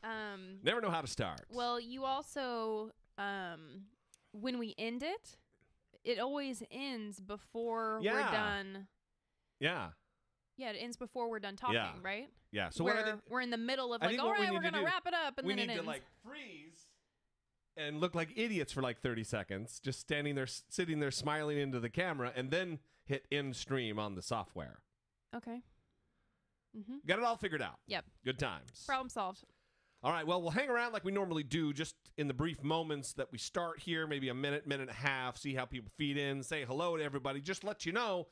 Never know how to start. Well, you also, when we end it, it always ends before we're done. Yeah. Yeah, it ends before we're done talking, right? Yeah. So we're in the middle of like, all right, we're going to wrap it up, and then it ends. We need to like freeze and look like idiots for like 30 seconds, just standing there, sitting there, smiling into the camera, and then hit end stream on the software. Okay. Got it all figured out. Yep. Good times. Problem solved. All right, well, we'll hang around like we normally do, just in the brief moments that we start here, maybe a minute, minute and a half, see how people feed in, say hello to everybody, just let you know.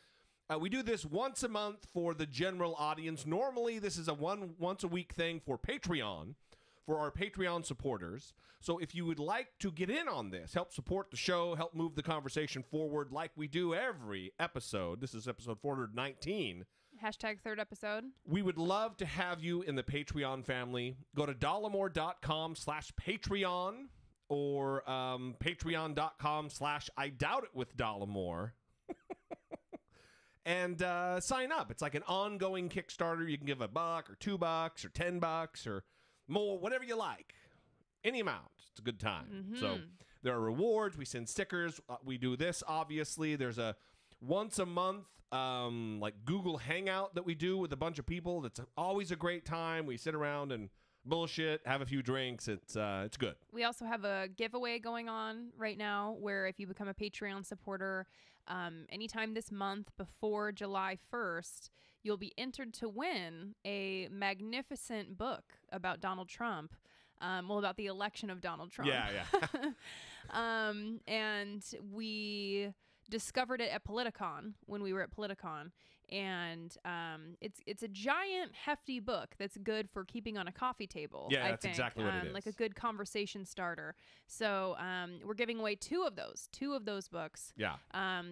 We do this once a month for the general audience. Normally, this is a once a week thing for Patreon, for our Patreon supporters. So if you would like to get in on this, help support the show, help move the conversation forward like we do every episode. This is episode 419. Hashtag third episode. We would love to have you in the Patreon family. Go to dollemore.com/Patreon or patreon.com/I doubt it with Dollemore. And sign up. It's like an ongoing Kickstarter. You can give $1 or $2 or $10 or more, whatever you like. Any amount. It's a good time. So there are rewards. We send stickers. We do this, obviously. There's a once a month like Google Hangout that we do with a bunch of people. That's always a great time. We sit around and bullshit, have a few drinks. It's good. We also have a giveaway going on right now where if you become a Patreon supporter anytime this month before July 1st, you'll be entered to win a magnificent book about Donald Trump. About the election of Donald Trump. Yeah. And we discovered it at Politicon when we were at Politicon, and it's a giant, hefty book that's good for keeping on a coffee table. Yeah, that's exactly what it is. Like a good conversation starter. So we're giving away two of those books. Yeah.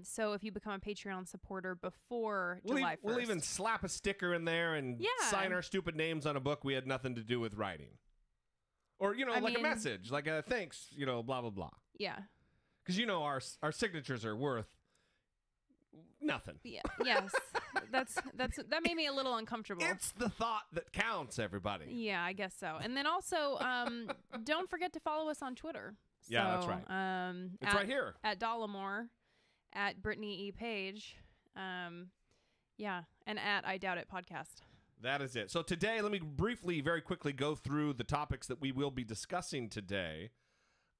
So if you become a Patreon supporter before July 1st, we'll even slap a sticker in there and sign our stupid names on a book we had nothing to do with writing. Or, a message, like a thanks, blah, blah, blah. Yeah. Because, our signatures are worth nothing. Yeah. Yes. That made me a little uncomfortable. It's the thought that counts, everybody. Yeah, I guess so. And then also, don't forget to follow us on Twitter. Yeah, that's right. It's right here. At Dollemore, at Brittany E. Page. And at I Doubt It Podcast. That is it. So today, let me briefly, very quickly go through the topics that we will be discussing today.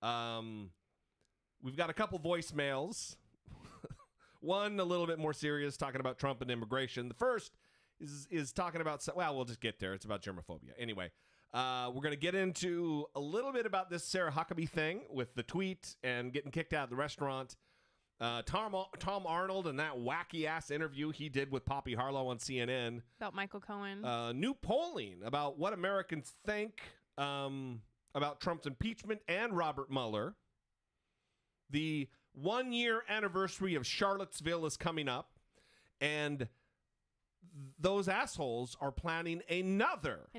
We've got a couple voicemails. One a little bit more serious, talking about Trump and immigration. The first is talking about, we'll just get there. It's about germophobia. Anyway, we're going to get into a little bit about this Sarah Huckabee thing with the tweet and getting kicked out of the restaurant. Tom Arnold and that wacky-ass interview he did with Poppy Harlow on CNN. About Michael Cohen. New polling about what Americans think about Trump's impeachment and Robert Mueller. The 1-year anniversary of Charlottesville is coming up, and those assholes are planning an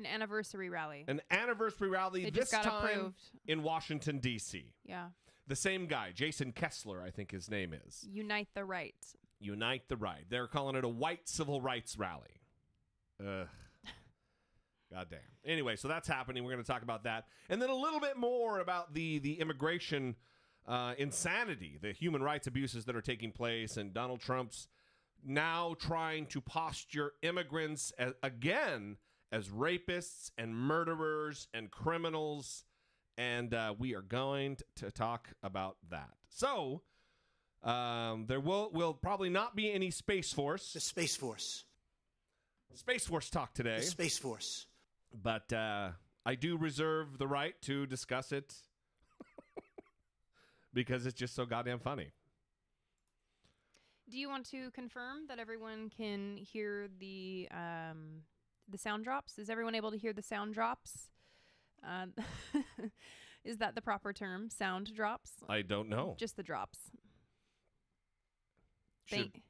anniversary rally. An anniversary rally this time approved in Washington, D.C. Yeah. The same guy, Jason Kessler, I think his name is. Unite the Right. Unite the Right. They're calling it a white civil rights rally. Ugh. Goddamn. Anyway, so that's happening. We're going to talk about that. And then a little bit more about the immigration insanity, the human rights abuses that are taking place, and Donald Trump's now trying to posture immigrants again as rapists and murderers and criminals. And we are going to talk about that. So there will probably not be any Space Force. The Space Force. Space Force talk today. The Space Force. But I do reserve the right to discuss it because it's just so goddamn funny. Do you want to confirm that everyone can hear the sound drops? Is everyone able to hear the sound drops? Is that the proper term? Sound drops? I don't know. Just the drops.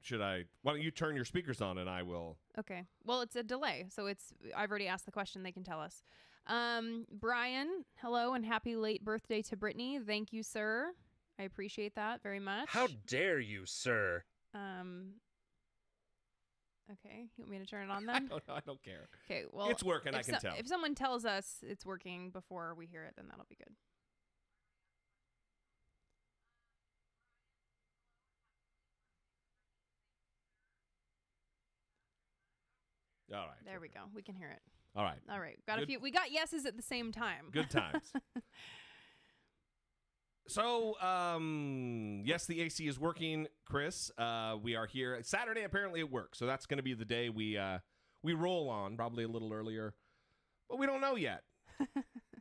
Should I? Why don't you turn your speakers on and I will? Okay. Well, it's a delay, so I've already asked the question. They can tell us. Brian, hello and happy late birthday to Brittany. Thank you, sir. I appreciate that very much. How dare you, sir? Okay, you want me to turn it on I then? don't know. I don't care. Okay, well, It's working. I can tell. If someone tells us it's working before we hear it, then that'll be good. All right. There we go. We can hear it. All right. All right. Got Good. a few. We got yeses at the same time. Good times. So, yes, the AC is working, Chris. We are here. Saturday, apparently it works. So that's going to be the day we roll on, probably a little earlier. But we don't know yet.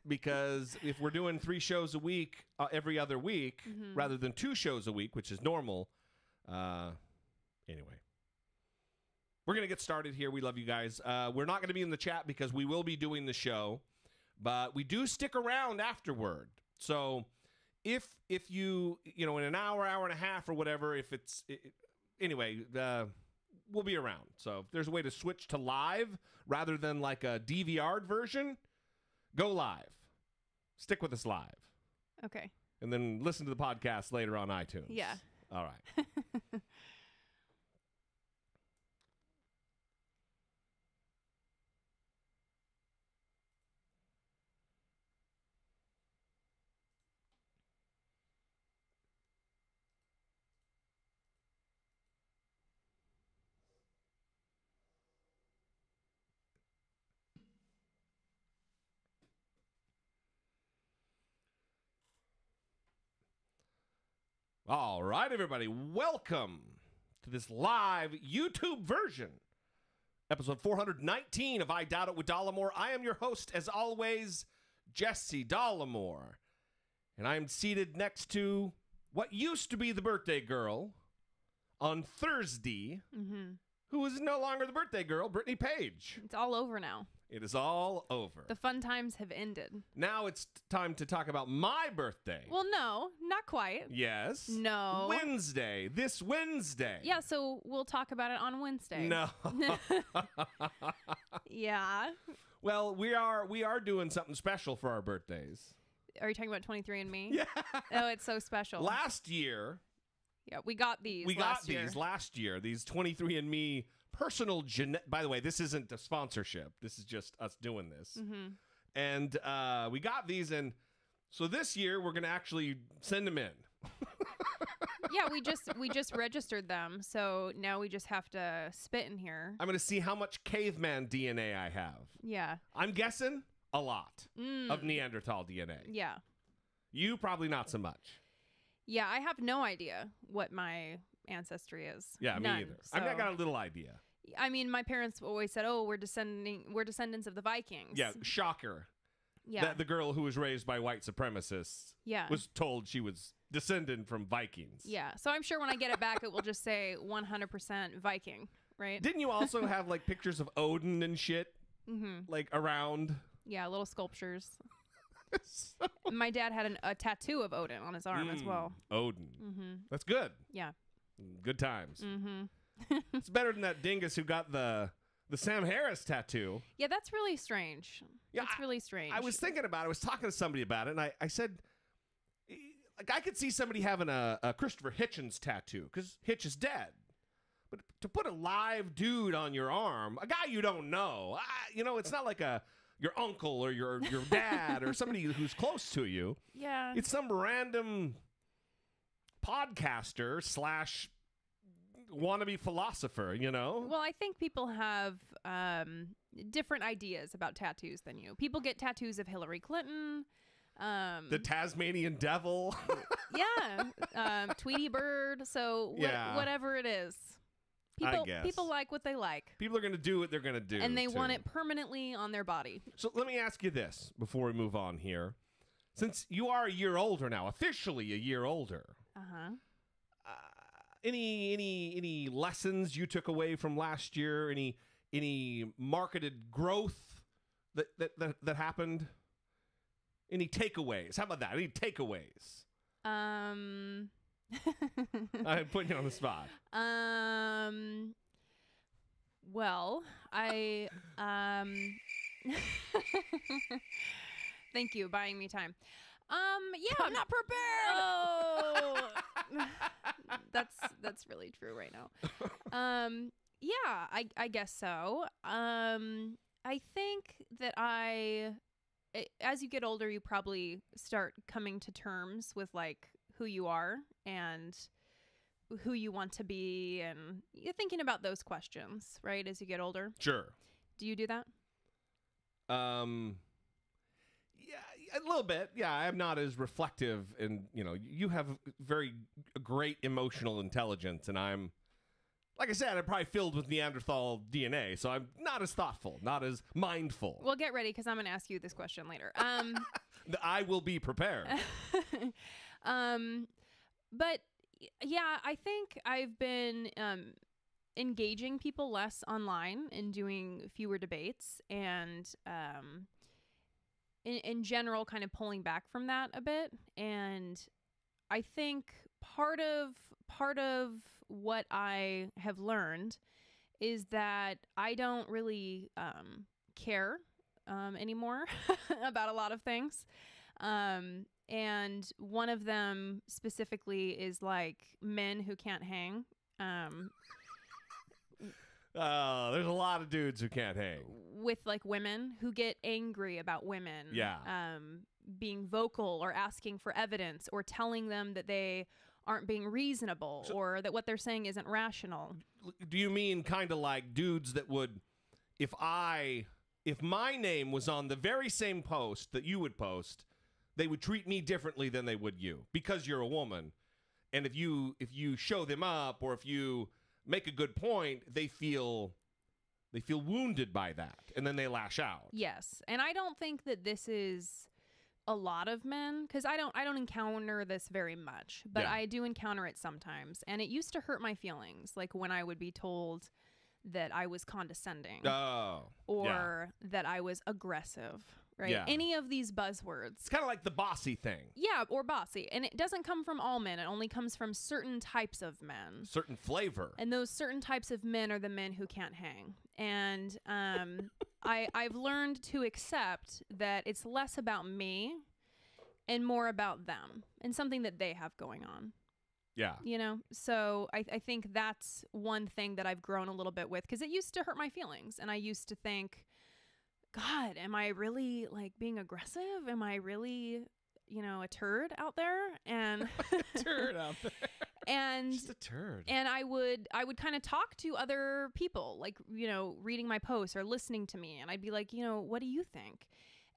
Because if we're doing 3 shows a week every other week, rather than 2 shows a week, which is normal. Anyway. We're going to get started here. We love you guys. We're not going to be in the chat because we will be doing the show. But we do stick around afterward. So if you in an hour and a half or whatever, if it's anyway, we'll be around. So if there's a way to switch to live rather than like a DVR'd version, go live. Stick with us live. Okay. And then listen to the podcast later on iTunes. Yeah. All right. All right, everybody. Welcome to this live YouTube version. Episode 419 of I Doubt It with Dollemore. I am your host, as always, Jesse Dollemore. And I am seated next to what used to be the birthday girl on Thursday, who is no longer the birthday girl, Brittany Page. It's all over now. It is all over. The fun times have ended. Now it's time to talk about my birthday. Well, no, not quite. Yes. No. Wednesday. This Wednesday. Yeah, so we'll talk about it on Wednesday. No. Yeah. Well, we are doing something special for our birthdays. Are you talking about 23andMe? Yeah. Oh, it's so special. Last year. Yeah, we got these last year. These 23andMe personal genetic. By the way, this isn't a sponsorship. This is just us doing this. And we got these, and so this year we're going to actually send them in. Yeah, we just registered them, so now we just have to spit in here. I'm going to see how much caveman DNA I have. Yeah. I'm guessing a lot of Neanderthal DNA. Yeah. You probably not so much. Yeah, I have no idea what my ancestry is. Yeah, None, me either. so. I mean, I got a little idea. I mean, my parents always said, "Oh, we're descendants of the Vikings." Yeah, shocker. Yeah. That the girl who was raised by white supremacists was told she was descended from Vikings. Yeah. So I'm sure when I get it back, it will just say 100% Viking, right? Didn't you also have like pictures of Odin and shit like around? Yeah, little sculptures. My dad had a tattoo of Odin on his arm as well. Odin. That's good. Yeah. Good times. It's better than that dingus who got the Sam Harris tattoo. Yeah, that's really strange. Yeah, that's really strange. I was thinking about it. I was talking to somebody about it, and I said, like, I could see somebody having a Christopher Hitchens tattoo, because Hitch is dead. But to put a live dude on your arm, a guy you don't know, it's not like your uncle or your dad or somebody who's close to you. Yeah. It's some random podcaster / wannabe philosopher, Well, I think people have different ideas about tattoos than you. People get tattoos of Hillary Clinton. The Tasmanian devil. Yeah. Tweety Bird. So whatever it is. People like what they like. People are going to do what they're going to do. And they want it permanently on their body. So let me ask you this before we move on here. Since you are a year older now, officially a year older. Uh-huh. Any lessons you took away from last year? Any marketed growth that happened? Any takeaways? How about that? Any takeaways? I'm putting you on the spot. Well, I thank you buying me time. Yeah, I'm not prepared. Oh, that's really true right now. Yeah, I guess so. I think that as you get older, you probably start coming to terms with like who you are and who you want to be, and you're thinking about those questions, right? As you get older. Sure. Do you do that? Yeah, a little bit. Yeah, I'm not as reflective, and you have very great emotional intelligence, and I'm, like I said, I'm probably filled with Neanderthal DNA, so I'm not as thoughtful, not as mindful. Well, get ready, because I'm going to ask you this question later. I will be prepared. But yeah, I think I've been engaging people less online and doing fewer debates, and in general kind of pulling back from that a bit. And I think part of what I have learned is that I don't really care anymore about a lot of things. And one of them specifically is like men who can't hang. There's a lot of dudes who can't hang. With like women who get angry about women. Yeah. Being vocal or asking for evidence or telling them that they aren't being reasonable or that what they're saying isn't rational. Do you mean kind of like dudes that would, if my name was on the very same post that you would post, they would treat me differently than they would you because you're a woman. And if you show them up or if you make a good point, they feel wounded by that, and then they lash out. Yes. And I don't think that this is a lot of men, because I don't encounter this very much, but Yeah. I do encounter it sometimes. And it used to hurt my feelings, like when I would be told that I was condescending or that I was aggressive, right? Yeah. Any of these buzzwords. It's kind of like the bossy thing. Yeah, or bossy. And it doesn't come from all men. It only comes from certain types of men. Certain flavor. And those certain types of men are the men who can't hang. And I've learned to accept that it's less about me and more about them and something that they have going on. Yeah. So I think that's one thing that I've grown a little bit with, because it used to hurt my feelings. And I used to think, God, am I really like being aggressive? Am I really, a turd out there? And Turd out there. And just a turd. And I would kind of talk to other people, like, reading my posts or listening to me. And I'd be like, what do you think?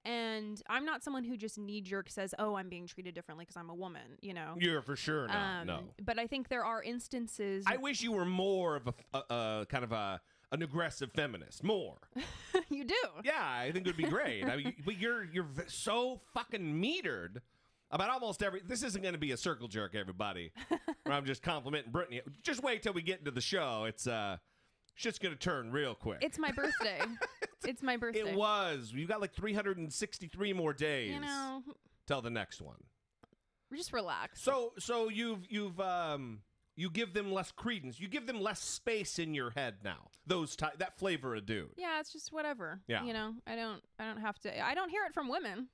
And I'm not someone who just knee-jerk says, oh, I'm being treated differently because I'm a woman, You're for sure not, no. But I think there are instances. I wish you were more of a kind of an aggressive feminist. More. You do? Yeah, I think it would be great. I mean, but you're so fucking metered about almost every. This isn't going to be a circle jerk, everybody. Where I'm just complimenting Brittany. Just wait till we get into the show. It's shit's going to turn real quick. It's my birthday. It's my birthday. It was. You've got like 363 more days. Till the next one. Just relax. So you give them less credence. You give them less space in your head now. That flavor of dude. Yeah, it's just whatever. Yeah. I don't have to. I don't hear it from women.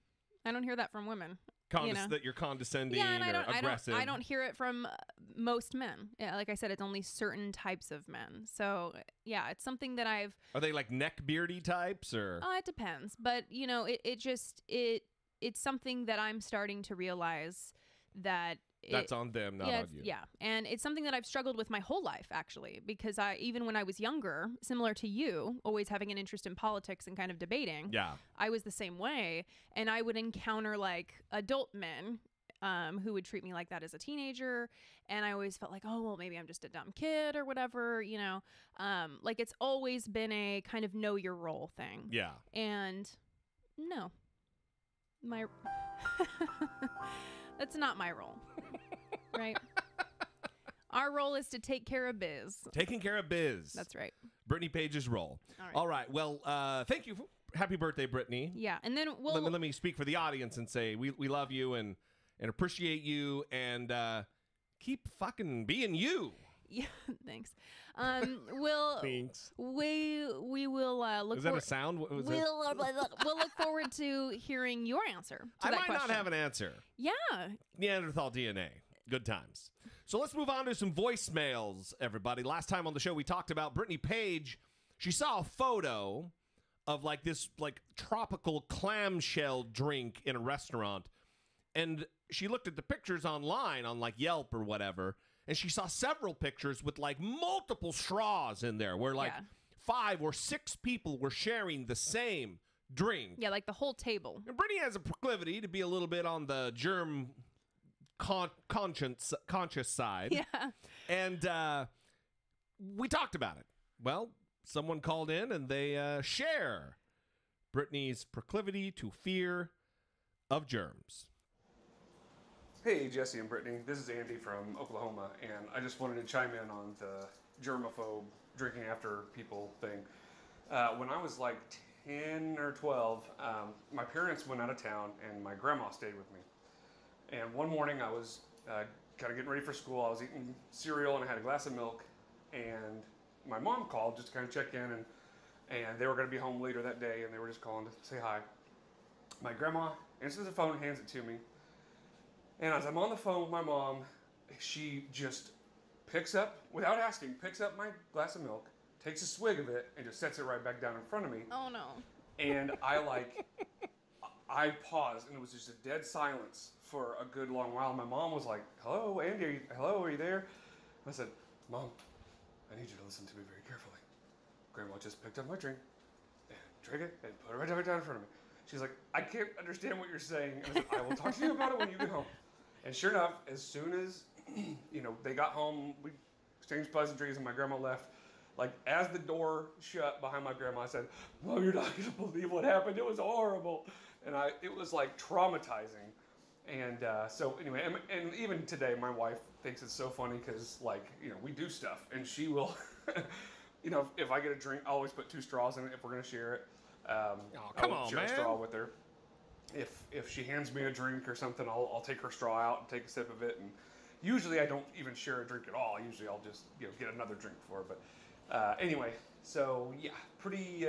I don't hear that from women. That you're condescending or aggressive. I don't hear it from most men. Yeah, like I said, it's only certain types of men. So yeah, it's something that I've. Are they like neck beardy types or? It depends, but it's something that I'm starting to realize that. That's on them, not on you. Yeah, and it's something that I've struggled with my whole life, actually, because even when I was younger, similar to you, always having an interest in politics and kind of debating, I was the same way, and I would encounter like adult men who would treat me like that as a teenager, and I always felt like, oh, well, maybe I'm just a dumb kid or whatever, like it's always been a kind of know your role thing. Yeah. And no, that's not my role. Right? Our role is to take care of biz. Taking care of biz. That's right. Brittany Page's role. All right. Well, thank you. Happy birthday, Brittany. Yeah. And then let me speak for the audience and say we love you and appreciate you and keep fucking being you. Yeah, thanks. Thanks. We will look. Is that a sound? We'll look forward to hearing your answer to I that might question. not have an answer. Yeah. Neanderthal DNA. Good times. So let's move on to some voicemails, everybody. Last time on the show, we talked about Brittany Page. She saw a photo of like this like tropical clamshell drink in a restaurant. And she looked at the pictures online on like Yelp or whatever. And she saw several pictures with like multiple straws in there where like 5 or 6 people were sharing the same drink. Yeah, like the whole table. And Brittany has a proclivity to be a little bit on the germ conscious side. Yeah. And we talked about it. Well, someone called in and they share Brittany's proclivity to fear of germs. Hey, Jesse and Brittany. This is Andy from Oklahoma, and I just wanted to chime in on the germaphobe drinking after people thing. When I was like 10 or 12, my parents went out of town, and my grandma stayed with me. And one morning, I was kind of getting ready for school. I was eating cereal, and I had a glass of milk, and my mom called just to kind of check in, and they were going to be home later that day, and they were just calling to say hi. My grandma answers the phone and hands it to me. And as I'm on the phone with my mom, she just picks up, without asking, picks up my glass of milk, takes a swig of it, and just sets it right back down in front of me. Oh, no. And I paused, and it was just a dead silence for a good long while. My mom was like, hello, Andy, are you there? I said, Mom, I need you to listen to me very carefully. Grandma just picked up my drink, and drank it, and put it right down in front of me. She's like, I can't understand what you're saying. And I said, I will talk to you about it when you get home. And sure enough, as soon as, they got home, we exchanged pleasantries and my grandma left. Like, as the door shut behind my grandma, I said, Mom, you're not going to believe what happened. It was horrible. And it was like traumatizing. And so anyway, and even today, my wife thinks it's so funny because, we do stuff. And she will, if I get a drink, I always put 2 straws in it if we're going to share it. Come on, share man. a straw with her. If she hands me a drink or something, I'll take her straw out and take a sip of it. And usually I don't even share a drink at all. Usually I'll just get another drink for her. But anyway, so yeah, pretty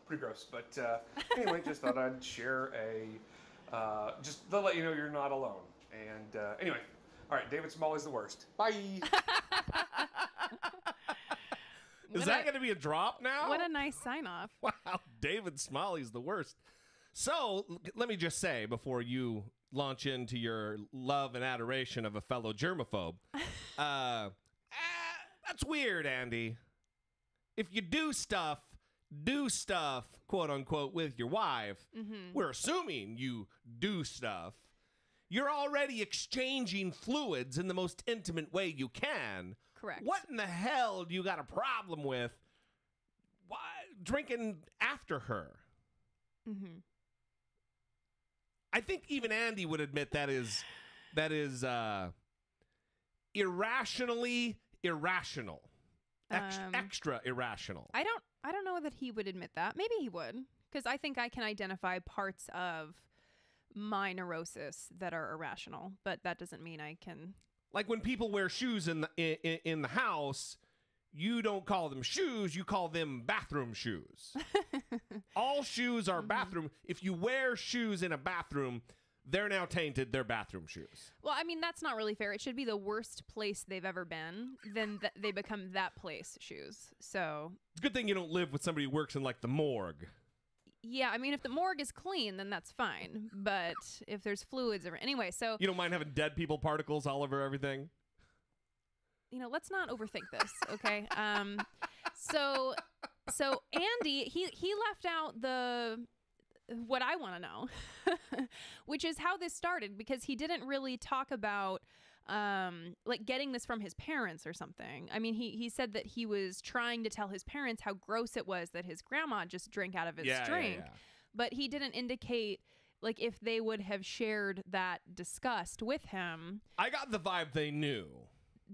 gross. But anyway, just thought I'd share just to let you know you're not alone. And anyway, all right, David Smalley's the worst. Bye. Is that going to be a drop now? What a nice sign off. Wow, David Smalley's the worst. So let me just say before you launch into your love and adoration of a fellow germaphobe, that's weird, Andy. If you do stuff, quote unquote, with your wife, we're assuming you do stuff. You're already exchanging fluids in the most intimate way you can. Correct. What in the hell do you got a problem with drinking after her? Mm-hmm. I think even Andy would admit that is irrationally irrational, extra irrational. I don't know that he would admit that. Maybe he would, because I think I can identify parts of my neurosis that are irrational, but that doesn't mean I can. Like when people wear shoes in the house, you don't call them shoes, you call them bathroom shoes. All shoes are bathroom. If you wear shoes in a bathroom, they're now tainted. They're bathroom shoes. Well, I mean, that's not really fair. It should be the worst place they've ever been. Then they become that place shoes. So it's a good thing you don't live with somebody who works in like the morgue. Yeah, I mean, if the morgue is clean, then that's fine. But if there's fluids or anyway, so you don't mind having dead people particles all over everything? Let's not overthink this, okay? So Andy, he left out what I want to know, which is how this started, because he didn't really talk about getting this from his parents or something. I mean, he said that he was trying to tell his parents how gross it was that his grandma just drank out of his drink, but he didn't indicate if they would have shared that disgust with him. I got the vibe they knew.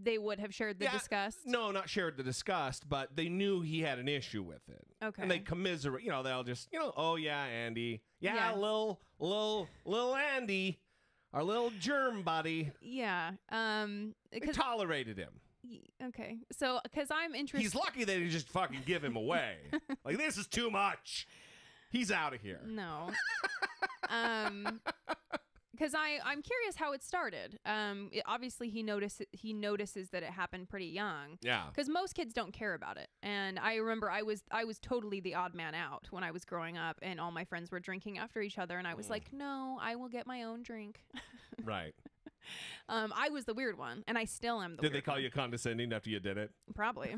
They would have shared the disgust? No, not shared the disgust, but they knew he had an issue with it. Okay. And they commiserate, they'll just, oh yeah, Andy. Yeah, little Andy, our little germ buddy. Yeah. They tolerated him. Okay. So, because I'm interested. He's lucky they didn't just fucking give him away. This is too much. He's out of here. No. because I'm curious how it started. Obviously he notices that it happened pretty young. Yeah. Because most kids don't care about it. And I remember I was totally the odd man out when I was growing up, and all my friends were drinking after each other, and I was like, no, I will get my own drink. Right. I was the weird one, and I still am the Did weird they call one. you condescending after you did it? Probably.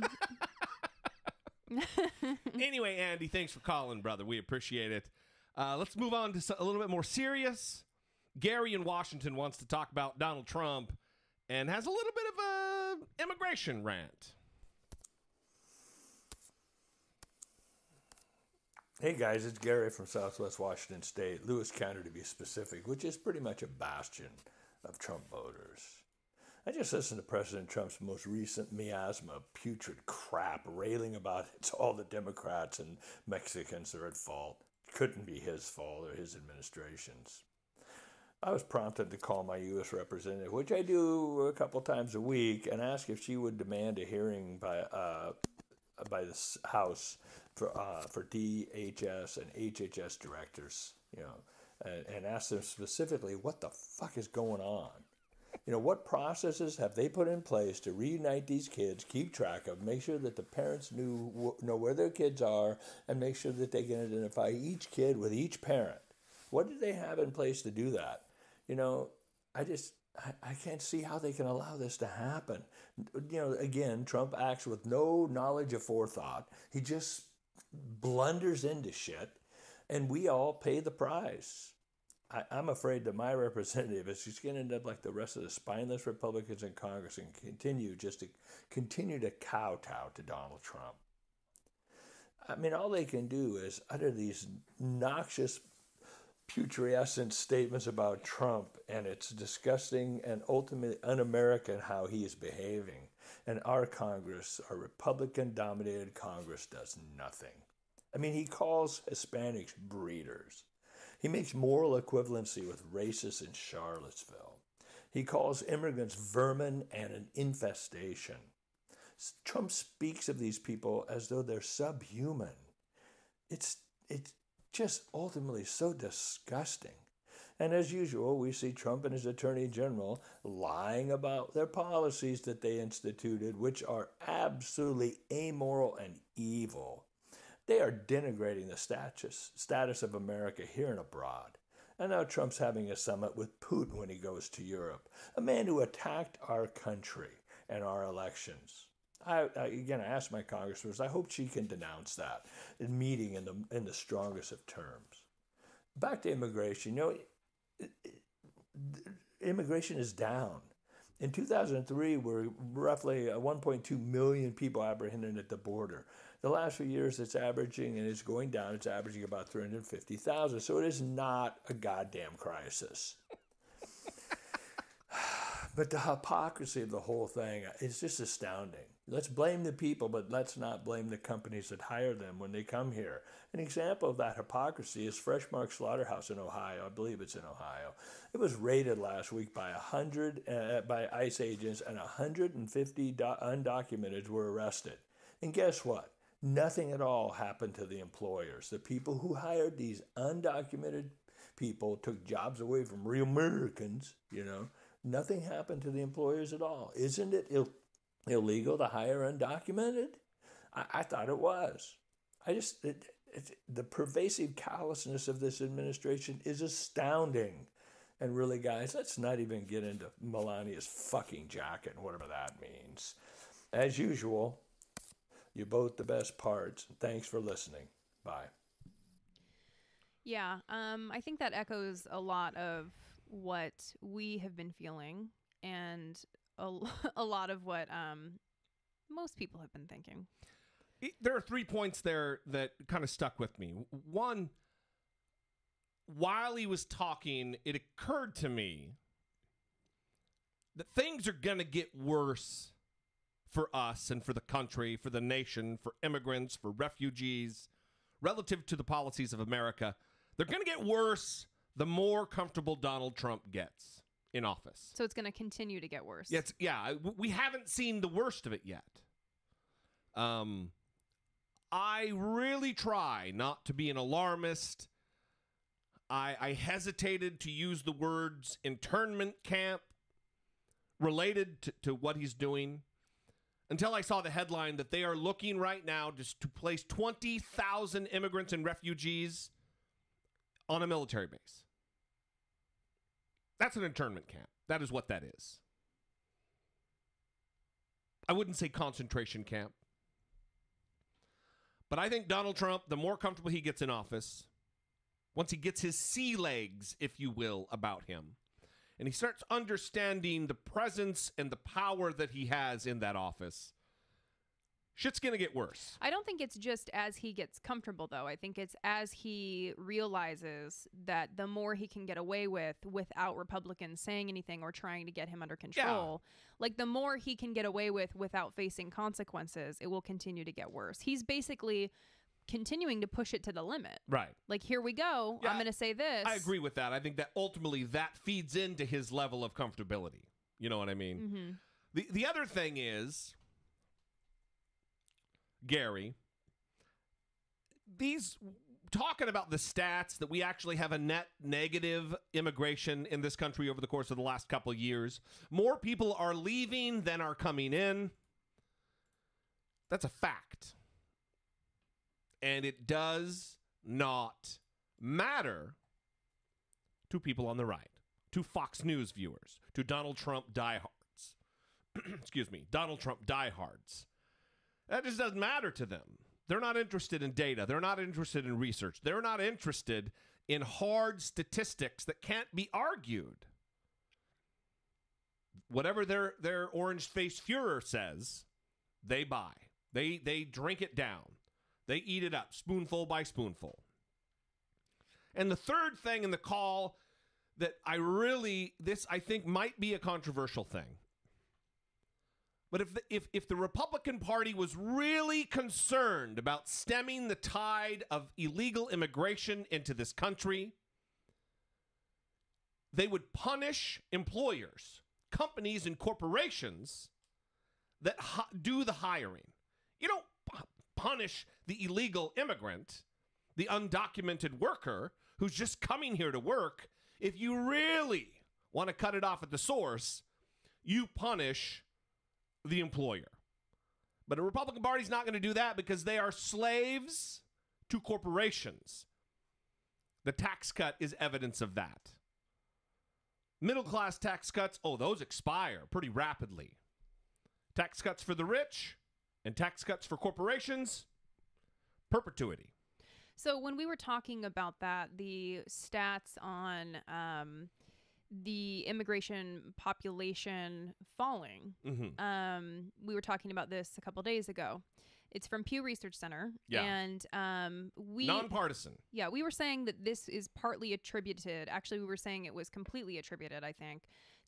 Anyway, Andy, thanks for calling, brother. We appreciate it. Let's move on to a little bit more serious. Gary in Washington wants to talk about Donald Trump and has a little bit of a immigration rant. Hey guys, it's Gary from Southwest Washington State, Lewis County to be specific, which is pretty much a bastion of Trump voters. I just listened to President Trump's most recent miasma of putrid crap, railing about it's all the Democrats and Mexicans that are at fault. Couldn't be his fault or his administration's. I was prompted to call my U.S. representative, which I do a couple times a week, and ask if she would demand a hearing by the House for DHS and HHS directors, and ask them specifically what the fuck is going on. What processes have they put in place to reunite these kids, keep track of, make sure that the parents know where their kids are, and make sure that they can identify each kid with each parent? What do they have in place to do that? I can't see how they can allow this to happen. Again, Trump acts with no knowledge of forethought. He just blunders into shit, and we all pay the price. I'm afraid that my representative is just going to end up like the rest of the spineless Republicans in Congress and continue to kowtow to Donald Trump. I mean, all they can do is utter these noxious, putrescent statements about Trump, and it's disgusting and ultimately un-American how he is behaving. And our Congress, our Republican-dominated Congress, does nothing. I mean, he calls Hispanics breeders. He makes moral equivalency with racists in Charlottesville. He calls immigrants vermin and an infestation. Trump speaks of these people as though they're subhuman. It's just ultimately so disgusting. And as usual, we see Trump and his attorney general lying about their policies that they instituted, which are absolutely amoral and evil. They are denigrating the status of America here and abroad. And now Trump's having a summit with Putin when he goes to Europe, a man who attacked our country and our elections. I asked my congresswoman, I hope she can denounce that meeting in the strongest of terms. Back to immigration. Immigration is down. In 2003, we're roughly 1.2 million people apprehended at the border. The last few years, it's averaging, and it's going down, it's averaging about 350,000. So it is not a goddamn crisis. But the hypocrisy of the whole thing is just astounding. Let's blame the people, but let's not blame the companies that hire them when they come here. An example of that hypocrisy is Freshmark Slaughterhouse in Ohio. I believe it's in Ohio. It was raided last week by by ICE agents, and 150 undocumented were arrested. And guess what? Nothing at all happened to the employers. The people who hired these undocumented people took jobs away from real Americans, Nothing happened to the employers at all. Isn't it illegal to hire undocumented? I thought it was. The pervasive callousness of this administration is astounding. And really, guys, let's not even get into Melania's fucking jacket and whatever that means. As usual, you're both the best parts. Thanks for listening. Bye. Yeah, I think that echoes a lot of what we have been feeling, and a lot of what most people have been thinking. There are 3 points there that kind of stuck with me. One, while he was talking, it occurred to me that things are going to get worse for us and for the country, for the nation, for immigrants, for refugees, relative to the policies of America. They're going to get worse the more comfortable Donald Trump gets in office. So it's going to continue to get worse. We haven't seen the worst of it yet. I really try not to be an alarmist. I hesitated to use the words internment camp related to what he's doing until I saw the headline that they are looking right now just to place 20,000 immigrants and refugees on a military base. That's an internment camp. That is what that is. I wouldn't say concentration camp. But I think Donald Trump, the more comfortable he gets in office, once he gets his sea legs, if you will, about him, and he starts understanding the presence and the power that he has in that office, shit's going to get worse. I don't think it's just as he gets comfortable, though. I think it's as he realizes that the more he can get away with without Republicans saying anything or trying to get him under control, like the more he can get away with without facing consequences, it will continue to get worse. He's basically continuing to push it to the limit. Right. Like, here we go. Yeah, I'm going to say this. I agree with that. I think that ultimately that feeds into his level of comfortability. You know what I mean? Mm-hmm. The other thing is, Gary, these talking about the stats that we actually have a net negative immigration in this country over the course of the last couple of years. More people are leaving than are coming in. That's a fact. And it does not matter to people on the right, to Fox News viewers, to Donald Trump diehards. Excuse me, Donald Trump diehards. That just doesn't matter to them. They're not interested in data. They're not interested in research. They're not interested in hard statistics that can't be argued. Whatever their orange-faced Führer says, they buy. They drink it down. They eat it up, spoonful by spoonful. And the third thing in the call that I think might be a controversial thing. But if the Republican Party was really concerned about stemming the tide of illegal immigration into this country, they would punish employers, companies, and corporations that do the hiring. You don't punish the illegal immigrant, the undocumented worker who's just coming here to work. If you really want to cut it off at the source, you punish the employer. But the Republican Party's not going to do that because they are slaves to corporations. The tax cut is evidence of that. Middle class tax cuts, those expire pretty rapidly. Tax cuts for the rich and tax cuts for corporations, perpetuity. So when we were talking about that, the stats on the immigration population falling, we were talking about this a couple days ago. It's from Pew Research Center. Yeah. And nonpartisan. Yeah, we were saying that this is partly attributed. Actually, we were saying it was completely attributed, I think,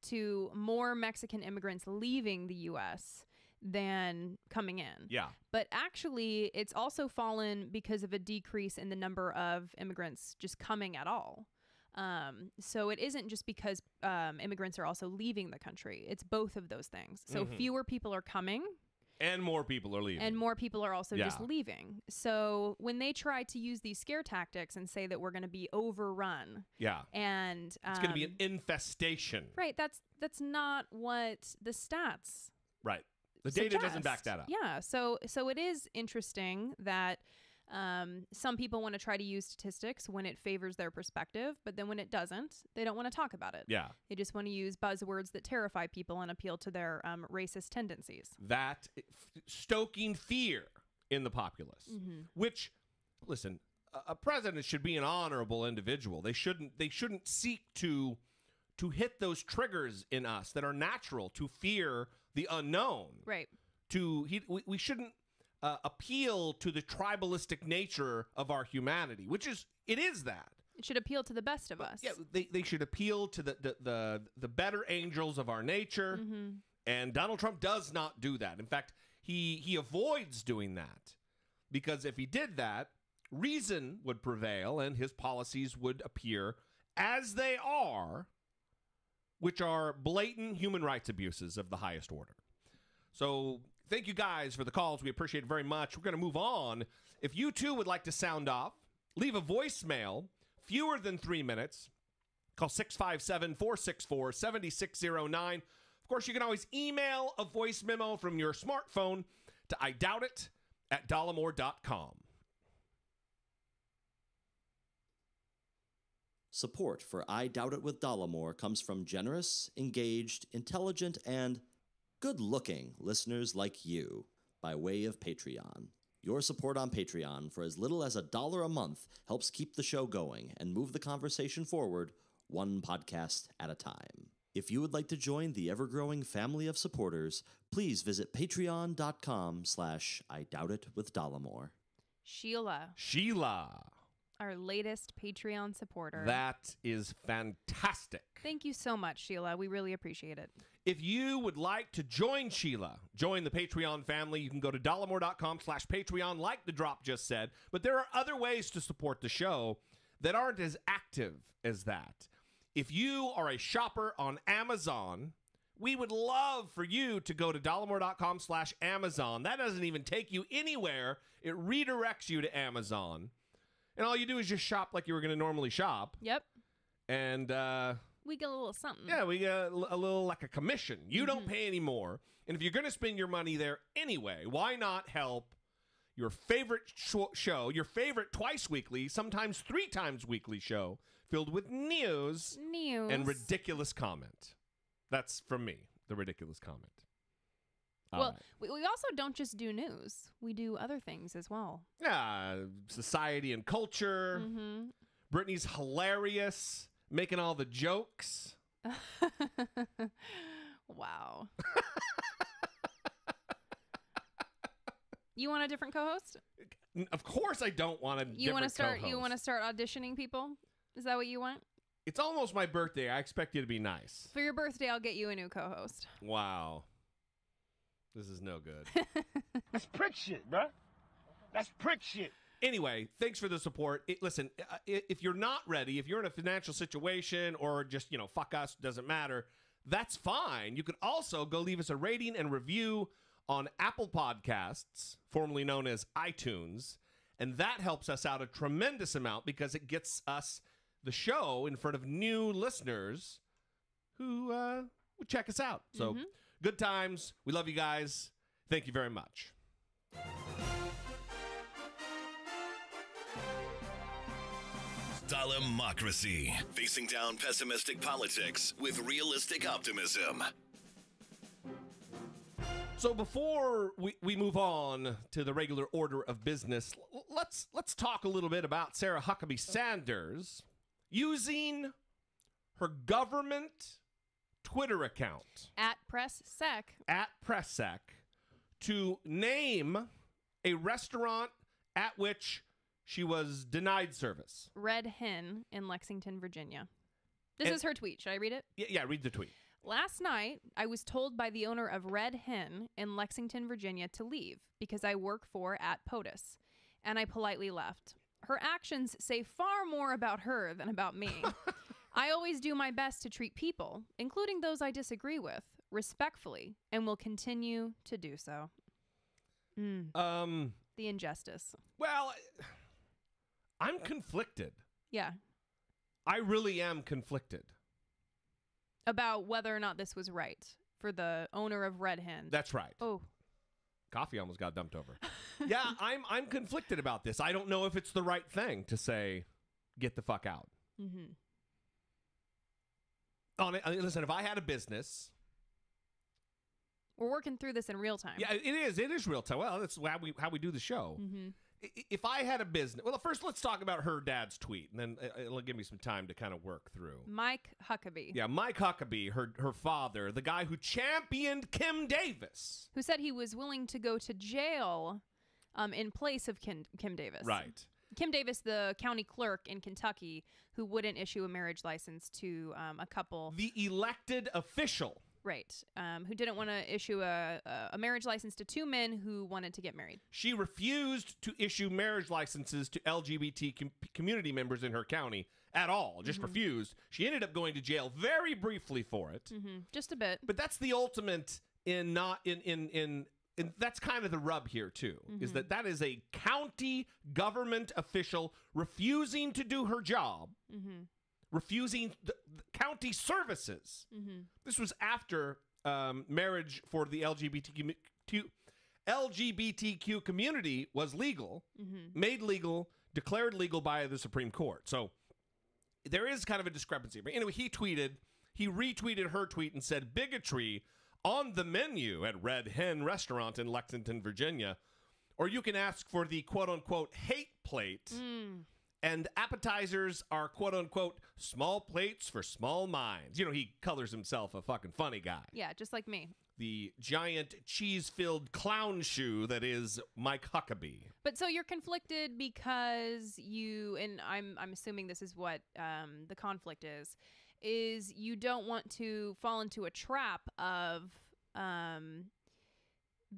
to more Mexican immigrants leaving the U.S. than coming in. Yeah. But actually, it's also fallen because of a decrease in the number of immigrants just coming at all. So it isn't just because immigrants are also leaving the country. It's both of those things. So fewer people are coming. And more people are leaving. And more people are also just leaving. So when they try to use these scare tactics and say that we're going to be overrun. Yeah. And it's going to be an infestation. Right. That's not what the stats. Right. The data doesn't back that up. Yeah. So it is interesting that some people want to try to use statistics when it favors their perspective, but then when it doesn't, they don't want to talk about it. Yeah. They just want to use buzzwords that terrify people and appeal to their racist tendencies. That stoking fear in the populace, which, listen, a president should be an honorable individual. They shouldn't seek to hit those triggers in us that are natural to fear the unknown. Right. We shouldn't appeal to the tribalistic nature of our humanity, it is that. It should appeal to the best of us. Yeah, they should appeal to the better angels of our nature, and Donald Trump does not do that. In fact, he avoids doing that, because if he did that, reason would prevail and his policies would appear as they are, which are blatant human rights abuses of the highest order. So thank you guys for the calls. We appreciate it very much. We're going to move on. If you too would like to sound off, leave a voicemail fewer than 3 minutes, call 657-464-7609. Of course, you can always email a voice memo from your smartphone to idoubtit@dollemore.com. Support for I Doubt It with Dollemore comes from generous, engaged, intelligent, and good-looking listeners like you by way of Patreon. Your support on Patreon for as little as $1 a month helps keep the show going and move the conversation forward one podcast at a time. If you would like to join the ever-growing family of supporters, please visit patreon.com/IDoubtItWithDollemore. Sheila, our latest Patreon supporter. That is fantastic. Thank you so much, Sheila. We really appreciate it. If you would like to join Sheila, join the Patreon family, you can go to dollemore.com/Patreon, like the drop just said. But there are other ways to support the show that aren't as active as that. If you are a shopper on Amazon, we would love for you to go to dollemore.com/Amazon. That doesn't even take you anywhere. It redirects you to Amazon. And all you do is just shop like you were going to normally shop. Yep. And we get a little something. yeah, we get a little like a commission. You don't pay any more. And if you're going to spend your money there anyway, why not help your favorite show, your favorite twice weekly, sometimes 3 times weekly show filled with news and ridiculous comment. That's from me, the ridiculous comment. Well, we also don't just do news. We do other things as well. Yeah, society and culture. Mm-hmm. Brittany's hilarious, making all the jokes. Wow. You want a different co-host? Of course I don't want a different co-host. You want to start auditioning people? Is that what you want? It's almost my birthday. I expect you to be nice. For your birthday, I'll get you a new co-host. Wow. This is no good. That's prick shit, bruh. That's prick shit. Anyway, thanks for the support. Listen, if you're not ready, if you're in a financial situation or just, fuck us, doesn't matter, that's fine. You could also go leave us a rating and review on Apple Podcasts, formerly known as iTunes, and that helps us out a tremendous amount because it gets us the show in front of new listeners who would check us out. So good times. We love you guys. Thank you very much. Dollemocracy. Facing down pessimistic politics with realistic optimism. So before we move on to the regular order of business, let's talk a little bit about Sarah Huckabee Sanders using her government Twitter account @PressSec to name a restaurant at which she was denied service. Red Hen in Lexington, Virginia. This is her tweet. Should I read it? Yeah, read the tweet. Last night, I was told by the owner of Red Hen in Lexington, Virginia to leave because I work for @POTUS, and I politely left. Her actions say far more about her than about me. I always do my best to treat people, including those I disagree with, respectfully, and will continue to do so. The injustice. Well, I'm conflicted. Yeah. I really am conflicted. About whether or not this was right for the owner of Red Hen. That's right. Oh. Coffee almost got dumped over. Yeah, I'm conflicted about this. I don't know if it's the right thing to say, get the fuck out. Mm-hmm. Listen, if I had a business... We're working through this in real time. Yeah, it is. It is real time. Well, that's how we do the show. Mm-hmm. If I had a business... Well, first, let's talk about her dad's tweet, and then it'll give me some time to kind of work through. Mike Huckabee. Yeah, Mike Huckabee, her father, the guy who championed Kim Davis. Who said he was willing to go to jail in place of Kim Davis. Right. Kim Davis, the county clerk in Kentucky, who wouldn't issue a marriage license to a couple. The elected official. Right. Who didn't want to issue a marriage license to 2 men who wanted to get married. She refused to issue marriage licenses to LGBT community members in her county at all. Just refused. She ended up going to jail very briefly for it. Just a bit. But that's the ultimate in and that's kind of the rub here too, is that is a county government official refusing to do her job, refusing the county services. This was after marriage for the LGBTQ community was legal, made legal, declared legal by the Supreme Court. So there is kind of a discrepancy. But anyway, he retweeted her tweet and said, "Bigotry on the menu at Red Hen Restaurant in Lexington, Virginia. Or you can ask for the quote-unquote hate plate. And appetizers are quote-unquote small plates for small minds." You know, he colors himself a fucking funny guy. Yeah, just like me. The giant cheese-filled clown shoe that is Mike Huckabee. But so you're conflicted because and I'm assuming this is what the conflict is you don't want to fall into a trap of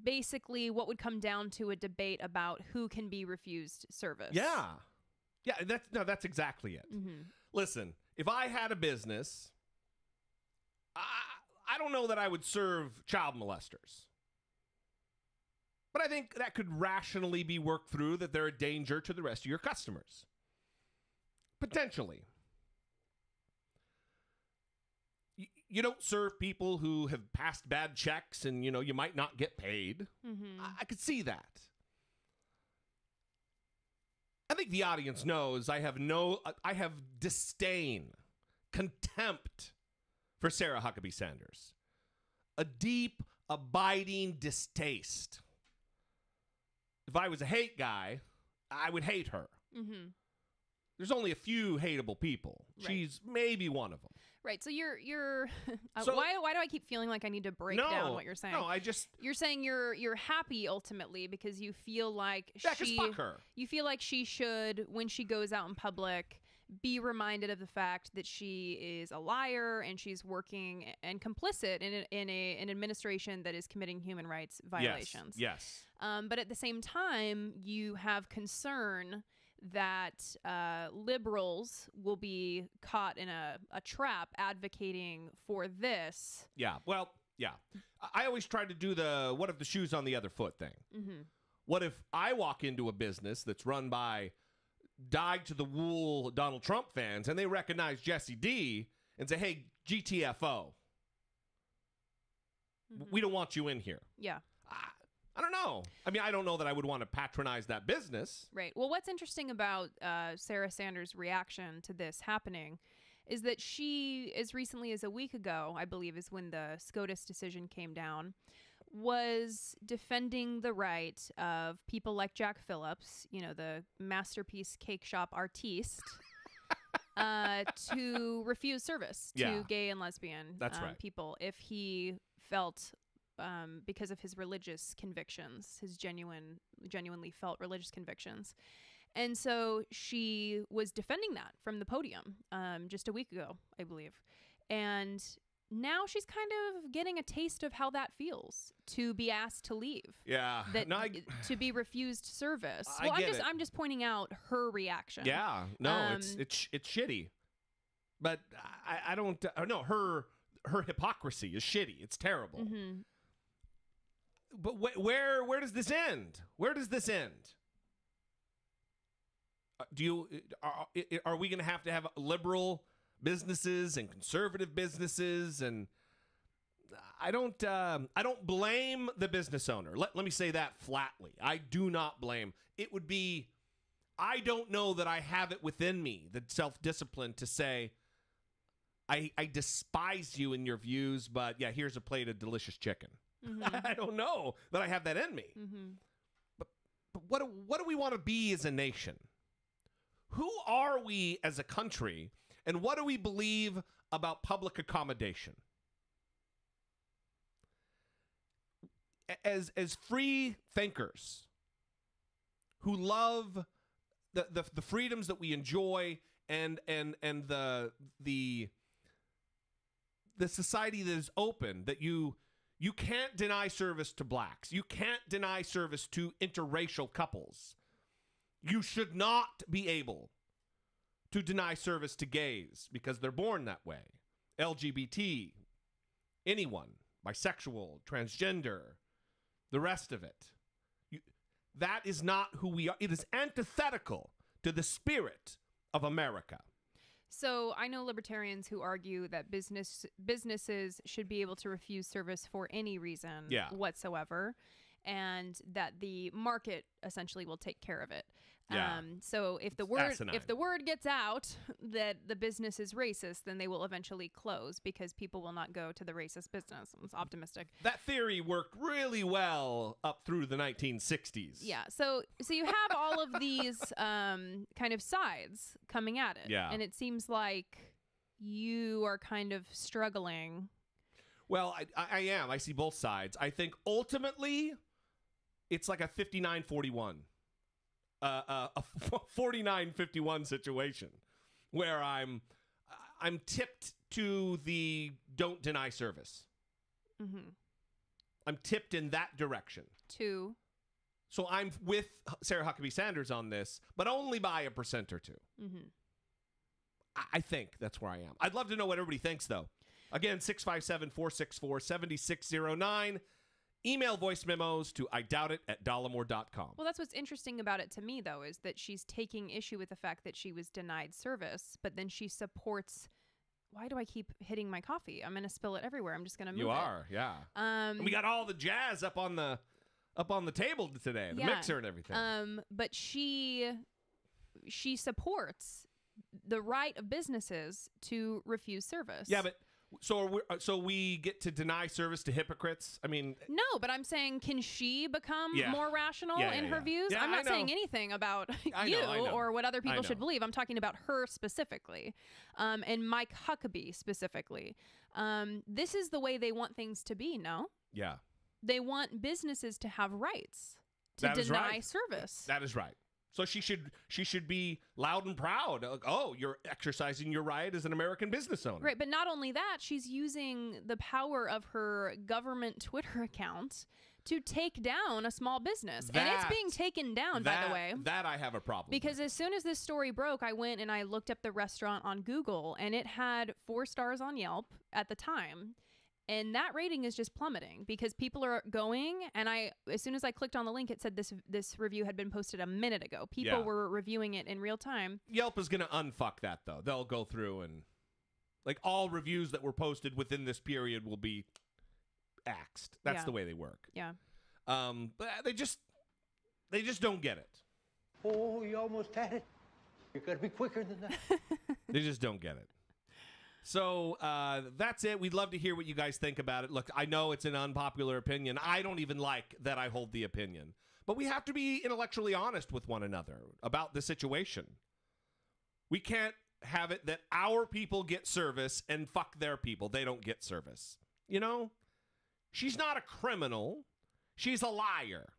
basically what would come down to a debate about who can be refused service. Yeah. Yeah, that's exactly it. Listen, if I had a business, I don't know that I would serve child molesters. But I think that could rationally be worked through, that they're a danger to the rest of your customers. Potentially. You don't serve people who have passed bad checks and, you might not get paid. I could see that. I think the audience knows I have disdain, contempt for Sarah Huckabee Sanders. A deep, abiding distaste. If I was a hate guy, I would hate her. There's only a few hateable people. Right. She's maybe one of them. Right. So you're why do I keep feeling like I need to break down what you're saying? No, you're saying you're happy ultimately because you feel like fuck her. You feel like she should, when she goes out in public, be reminded of the fact that she is a liar and she's working and complicit in an administration that is committing human rights violations. Yes. But at the same time, you have concern that liberals will be caught in a trap advocating for this. Yeah, well, yeah. I always try to do the what if the shoe's on the other foot thing. What if I walk into a business that's run by dyed-to-the-wool Donald Trump fans and they recognize Jesse D and say, "Hey, GTFO, we don't want you in here." Yeah. I don't know. I mean, I don't know that I would want to patronize that business. Right. Well, what's interesting about Sarah Sanders' reaction to this happening is that she, as recently as a week ago, I believe is when the SCOTUS decision came down, was defending the right of people like Jack Phillips, the masterpiece cake shop artiste, to refuse service to gay and lesbian people if he felt... because of his religious convictions, his genuinely felt religious convictions. And so she was defending that from the podium just a week ago, I believe. And now she's kind of getting a taste of how that feels to be asked to leave. Yeah. To be refused service. I'm just pointing out her reaction. Yeah. No, it's shitty. But I don't know, her hypocrisy is shitty. It's terrible. But where does this end? Where does this end? Are we going to have liberal businesses and conservative businesses? And I don't blame the business owner. Let me say that flatly. I do not blame. It would be, I don't know that I have it within me, the self-discipline to say, I despise you and your views, but yeah, here's a plate of delicious chicken. I don't know that I have that in me. But what do we want to be as a nation? Who are we as a country? And what do we believe about public accommodation? As free thinkers who love the freedoms that we enjoy and the society that is open, that you can't deny service to blacks. You can't deny service to interracial couples. You should not be able to deny service to gays because they're born that way. LGBT, anyone, bisexual, transgender, the rest of it. That is not who we are. It is antithetical to the spirit of America. So I know libertarians who argue that businesses should be able to refuse service for any reason whatsoever, and that the market essentially will take care of it. Yeah. So if the word gets out that the business is racist, then they will eventually close because people will not go to the racist business. It's optimistic. That theory worked really well up through the 1960s. Yeah. So you have all of these kind of sides coming at it. Yeah. And it seems like you are kind of struggling. Well, I am. I see both sides. I think ultimately it's like a 59-41. A 49-51 situation where I'm tipped to the don't deny service. Mm-hmm. I'm tipped in that direction. So I'm with Sarah Huckabee Sanders on this, but only by a % or 2. Mm-hmm. I think that's where I am. I'd love to know what everybody thinks, though. Again, 657-464-7609. Email voice memos to idoubitit@dollemore.com. Well, that's what's interesting about it to me, though, is that she's taking issue with the fact that she was denied service, but then she supports. Why do I keep hitting my coffee? I'm going to spill it everywhere. I'm just going to move it. You are, yeah. And we got all the jazz up on the table today, the mixer and everything. But she supports the right of businesses to refuse service. Yeah, but so we get to deny service to hypocrites? I mean, no, but I'm saying, can she become more rational in her views? Yeah, I'm not saying anything about you or what other people should believe. I'm talking about her specifically, and Mike Huckabee specifically. This is the way they want things to be. No. Yeah. They want businesses to have rights to deny service. That is right. So she should be loud and proud. Like, oh, you're exercising your right as an American business owner. Right, but not only that, she's using the power of her government Twitter account to take down a small business. And it's being taken down, by the way. That I have a problem because with. As soon as this story broke, I went and I looked up the restaurant on Google, and it had 4 stars on Yelp at the time. And that rating is just plummeting because people are going, and as soon as I clicked on the link, it said this review had been posted a minute ago. People were reviewing it in real time. Yelp is going to unfuck that, though. They'll go through and, like, all reviews that were posted within this period will be axed. That's the way they work. Yeah. But they just don't get it. Oh, you almost had it. You got to be quicker than that. They just don't get it. So that's it. We'd love to hear what you guys think about it. Look, I know it's an unpopular opinion. I don't even like that I hold the opinion. But we have to be intellectually honest with one another about the situation. We can't have it that our people get service and fuck their people. They don't get service. You know? She's not a criminal. She's a liar.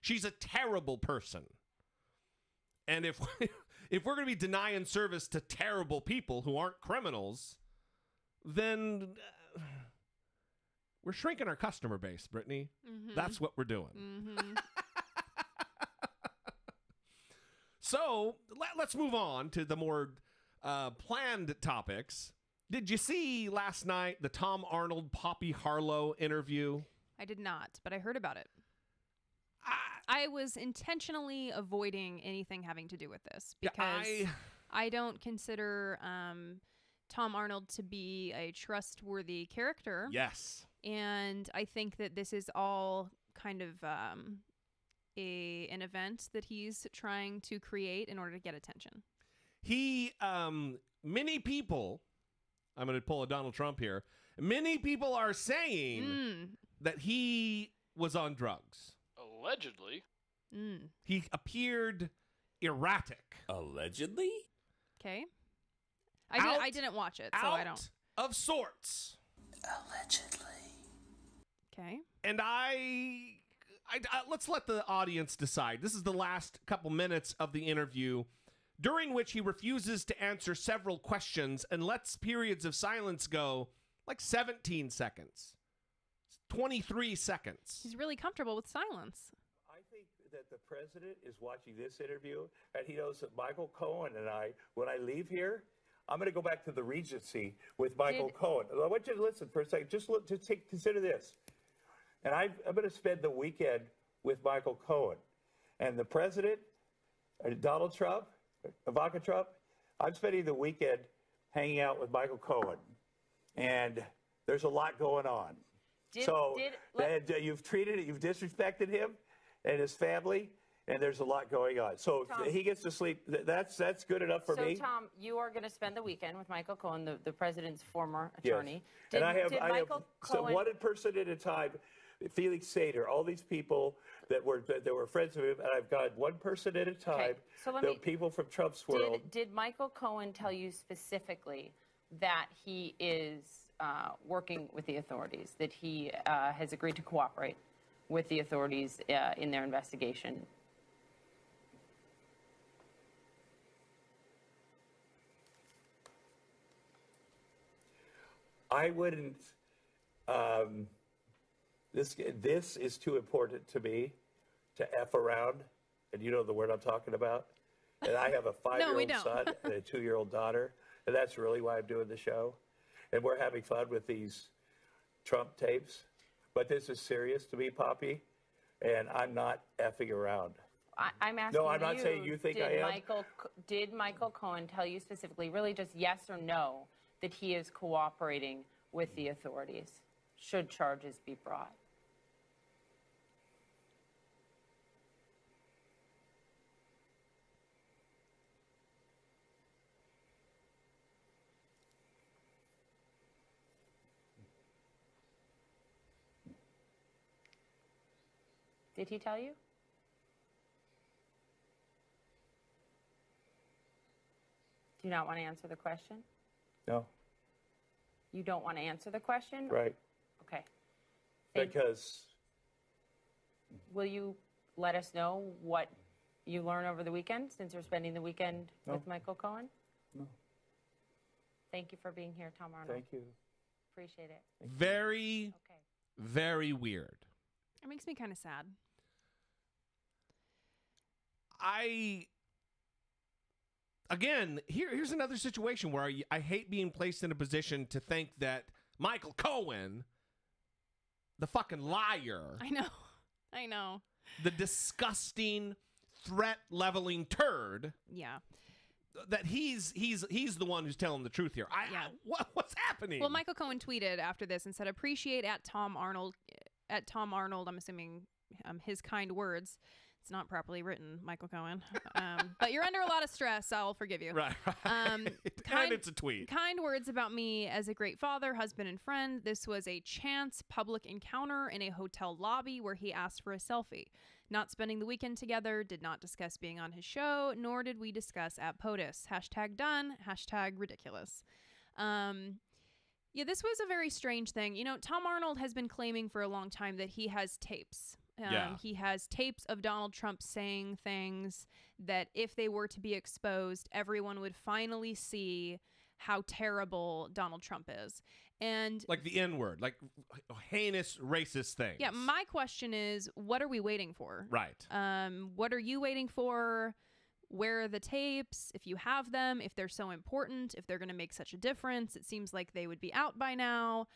She's a terrible person. And if we're going to be denying service to terrible people who aren't criminals, then we're shrinking our customer base, Brittany. Mm-hmm. That's what we're doing. Mm-hmm. So let's move on to the more planned topics. Did you see last night the Tom Arnold, Poppy Harlow interview? I did not, but I heard about it. I was intentionally avoiding anything having to do with this because I don't consider Tom Arnold to be a trustworthy character. Yes. And I think that this is all kind of an event that he's trying to create in order to get attention. Many people, I'm going to pull a Donald Trump here, many people are saying that he was on drugs. Allegedly. He appeared erratic. Allegedly? Okay. I didn't watch it, so I don't. Of sorts. Allegedly. Okay. And I let's let the audience decide. This is the last couple minutes of the interview, during which he refuses to answer several questions and lets periods of silence go like 17 seconds. 23 seconds. He's really comfortable with silence. I think that the president is watching this interview, and he knows that Michael Cohen and I, when I leave here, I'm going to go back to the Regency with Michael Cohen. I want you to listen for a second. Consider this. And I'm going to spend the weekend with Michael Cohen. And the president, Donald Trump, Ivanka Trump, I'm spending the weekend hanging out with Michael Cohen. And there's a lot going on. You've disrespected him and his family, and there's a lot going on. So Tom, he gets to sleep. That's good enough for me. So, Tom, you are going to spend the weekend with Michael Cohen, the president's former attorney. Yes. So one person at a time. Felix Sater, all these people that were friends of him, and I've got one person at a time. Okay. So people from Trump's world. Did Michael Cohen tell you specifically that he is working with the authorities, that he has agreed to cooperate with the authorities in their investigation? I wouldn't. This is too important to me to F around, and you know the word I'm talking about. And I have a 5-year-old son and a 2-year-old daughter, and that's really why I'm doing the show. And we're having fun with these Trump tapes. But this is serious to me, Poppy, and I'm not effing around. I'm asking you. No, I'm not saying you think I am. Did Michael Cohen tell you specifically, really just yes or no, that he is cooperating with the authorities should charges be brought? Did he tell you? Do you not want to answer the question? No. You don't want to answer the question? Right. Okay. Because. Will you let us know what you learn over the weekend, since you're spending the weekend with Michael Cohen? No. Thank you for being here, Tom Arnold. Thank you. Appreciate it. Very weird. It makes me kind of sad. Here's another situation where I hate being placed in a position to think that Michael Cohen, the fucking liar. I know. The disgusting, threat-leveling turd. Yeah. That he's the one who's telling the truth here. What's happening? Well, Michael Cohen tweeted after this and said, "Appreciate at Tom Arnold." I'm assuming his kind words. It's not properly written, Michael Cohen. But you're under a lot of stress. I'll forgive you. Right. And it's a tweet. Kind words about me as a great father, husband, and friend. This was a chance public encounter in a hotel lobby where he asked for a selfie. Not spending the weekend together, did not discuss being on his show, nor did we discuss at POTUS. #done, #ridiculous. Yeah, this was a very strange thing. You know, Tom Arnold has been claiming for a long time that he has tapes. He has tapes of Donald Trump saying things that if they were to be exposed, everyone would finally see how terrible Donald Trump is. And like the N-word, like heinous racist things. Yeah, my question is, what are we waiting for? Right. What are you waiting for? Where are the tapes? If you have them, if they're so important, if they're going to make such a difference, it seems like they would be out by now.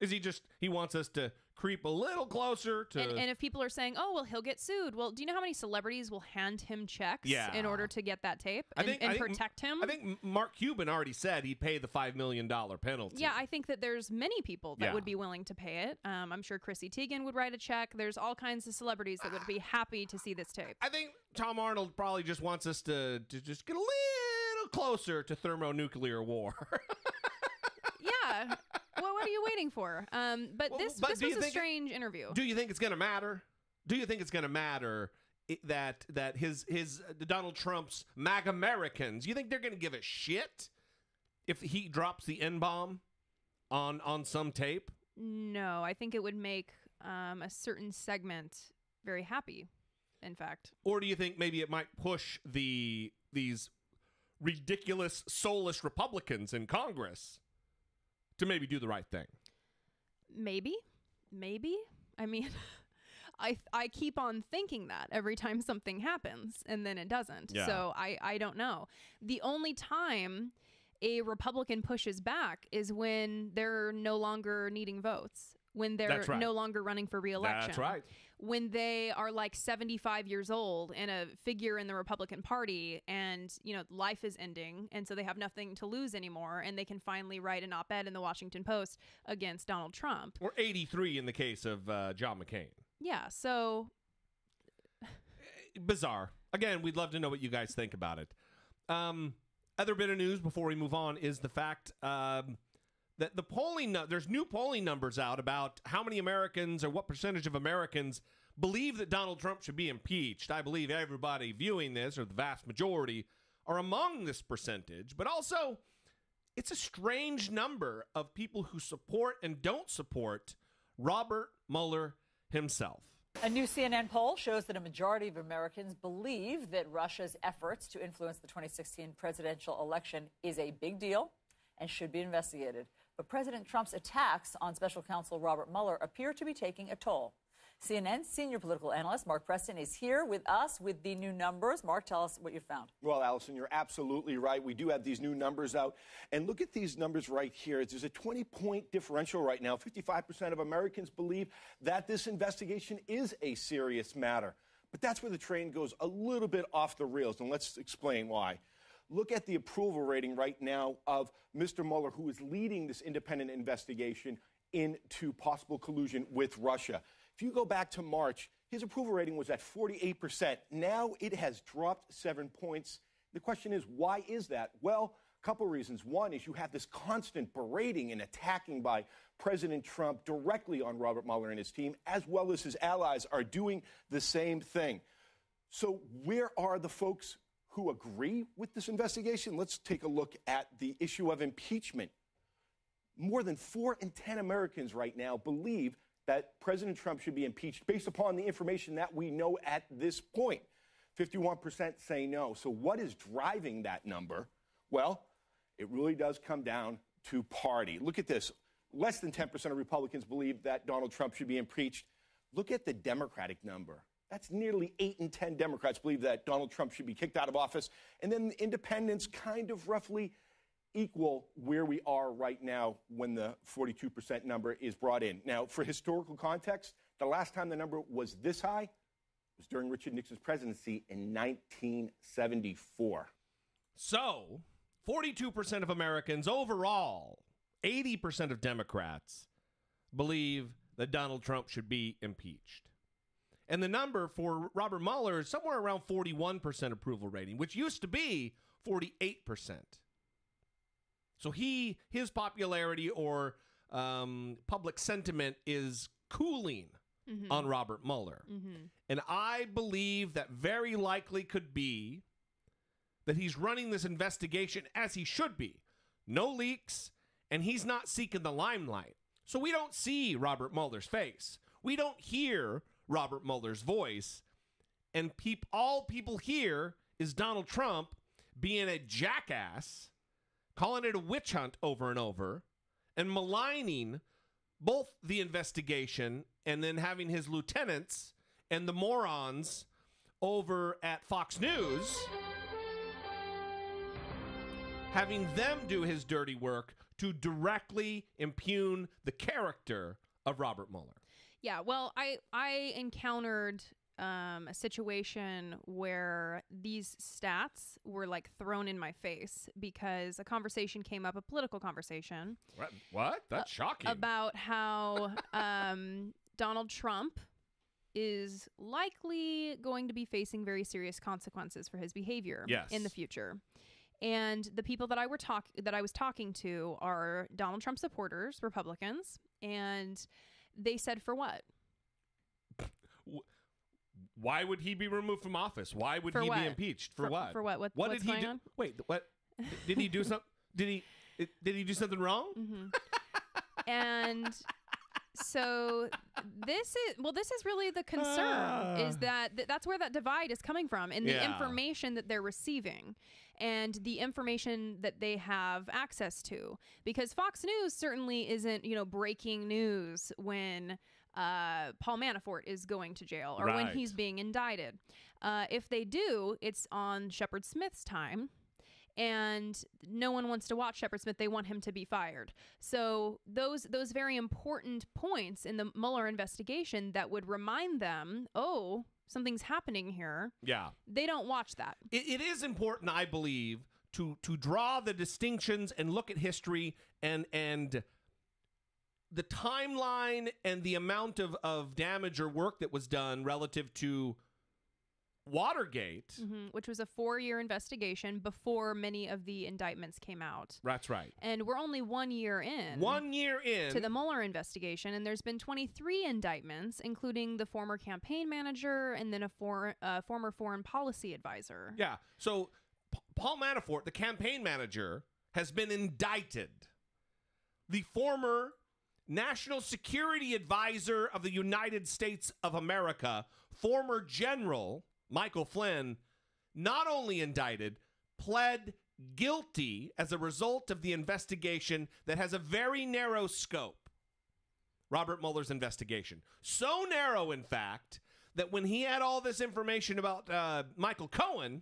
Is he wants us to creep a little closer to... And if people are saying, oh, well, he'll get sued. Well, do you know how many celebrities will hand him checks in order to get that tape and protect him? I think Mark Cuban already said he'd pay the $5 million penalty. Yeah, I think that there's many people that would be willing to pay it. I'm sure Chrissy Teigen would write a check. There's all kinds of celebrities that would be happy to see this tape. I think Tom Arnold probably just wants us to just get a little closer to thermonuclear war. Yeah. Well, what are you waiting for? This was a strange interview. Do you think it's going to matter? Do you think it's going to matter that his Donald Trump's MAGA Americans, you think they're going to give a shit if he drops the N-bomb on some tape? No, I think it would make a certain segment very happy, in fact. Or do you think maybe it might push these ridiculous, soulless Republicans in Congress to maybe do the right thing? Maybe. I mean, I keep on thinking that every time something happens, and then it doesn't. Yeah. So I don't know. The only time a Republican pushes back is when they're no longer needing votes, when they're That's right. no longer running for re-election. That's right. When they are like 75 years old and a figure in the Republican Party, and life is ending, and so they have nothing to lose anymore, and they can finally write an op-ed in the Washington Post against Donald Trump. Or 83 in the case of John McCain. Yeah, so bizarre. Again, we'd love to know what you guys think about it. Other bit of news before we move on is the fact that the polling, there's new polling numbers out about how many Americans or what percentage of Americans believe that Donald Trump should be impeached. I believe everybody viewing this, or the vast majority, are among this percentage. But also, it's a strange number of people who support and don't support Robert Mueller himself. A new CNN poll shows that a majority of Americans believe that Russia's efforts to influence the 2016 presidential election is a big deal and should be investigated. But President Trump's attacks on special counsel Robert Mueller appear to be taking a toll. CNN's senior political analyst Mark Preston is here with us with the new numbers. Mark, tell us what you found. Well, Allison, you're absolutely right. We do have these new numbers out. And look at these numbers right here. There's a 20-point differential right now. 55% of Americans believe that this investigation is a serious matter. But that's where the train goes a little bit off the rails, and let's explain why. Look at the approval rating right now of Mr. Mueller, who is leading this independent investigation into possible collusion with Russia. If you go back to March, his approval rating was at 48%. Now it has dropped 7 points. The question is, why is that? Well, a couple of reasons. One is you have this constant berating and attacking by President Trump directly on Robert Mueller and his team, as well as his allies are doing the same thing. So where are the folks who agree with this investigation? Let's take a look at the issue of impeachment. More than 4 in 10 Americans right now believe that President Trump should be impeached based upon the information that we know at this point. 51% say no. So what is driving that number? Well, it really does come down to party. Look at this. Less than 10% of Republicans believe that Donald Trump should be impeached. Look at the Democratic number. That's nearly 8 in 10 Democrats believe that Donald Trump should be kicked out of office. And then the independents kind of roughly equal where we are right now when the 42% number is brought in. Now, for historical context, the last time the number was this high was during Richard Nixon's presidency in 1974. So, 42% of Americans overall, 80% of Democrats believe that Donald Trump should be impeached. And the number for Robert Mueller is somewhere around 41% approval rating, which used to be 48%. So his popularity or public sentiment is cooling on Robert Mueller. And I believe that very likely could be that he's running this investigation as he should be. No leaks, and he's not seeking the limelight. So we don't see Robert Mueller's face. We don't hear Robert Mueller's voice. And all people hear is Donald Trump being a jackass, calling it a witch hunt over and over, and maligning both the investigation and then having his lieutenants and the morons over at Fox News, having them do his dirty work to directly impugn the character of Robert Mueller. Yeah, well, I encountered a situation where these stats were like thrown in my face because a conversation came up, a political conversation. What? That's shocking. About how Donald Trump is likely going to be facing very serious consequences for his behavior in the future. And the people that I was talking to are Donald Trump supporters, Republicans, and they said, for what? Why would he be removed from office? Why would he be impeached? For what? For what? What did he do? On? Wait, what? Did he do something? Did he do something wrong? And so this is really the concern, is that that's where that divide is coming from, in the information that they're receiving and the information that they have access to. Because Fox News certainly isn't, breaking news when Paul Manafort is going to jail or when he's being indicted. If they do, it's on Shepard Smith's time. and no one wants to watch Shepard Smith. They want him to be fired. So those very important points in the Mueller investigation that would remind them, oh, something's happening here. Yeah. They don't watch that. It is important, I believe, to draw the distinctions and look at history and the timeline and the amount of damage or work that was done relative to Watergate. Which was a 4-year investigation before many of the indictments came out. That's right. And we're only 1 year in. 1 year in. To the Mueller investigation, and there's been 23 indictments, including the former campaign manager and then a former foreign policy advisor. Yeah. So Paul Manafort, the campaign manager, has been indicted. The former National Security Advisor of the United States of America, former General Michael Flynn, not only indicted, pled guilty as a result of the investigation that has a very narrow scope. Robert Mueller's investigation. So narrow, in fact, that when he had all this information about Michael Cohen,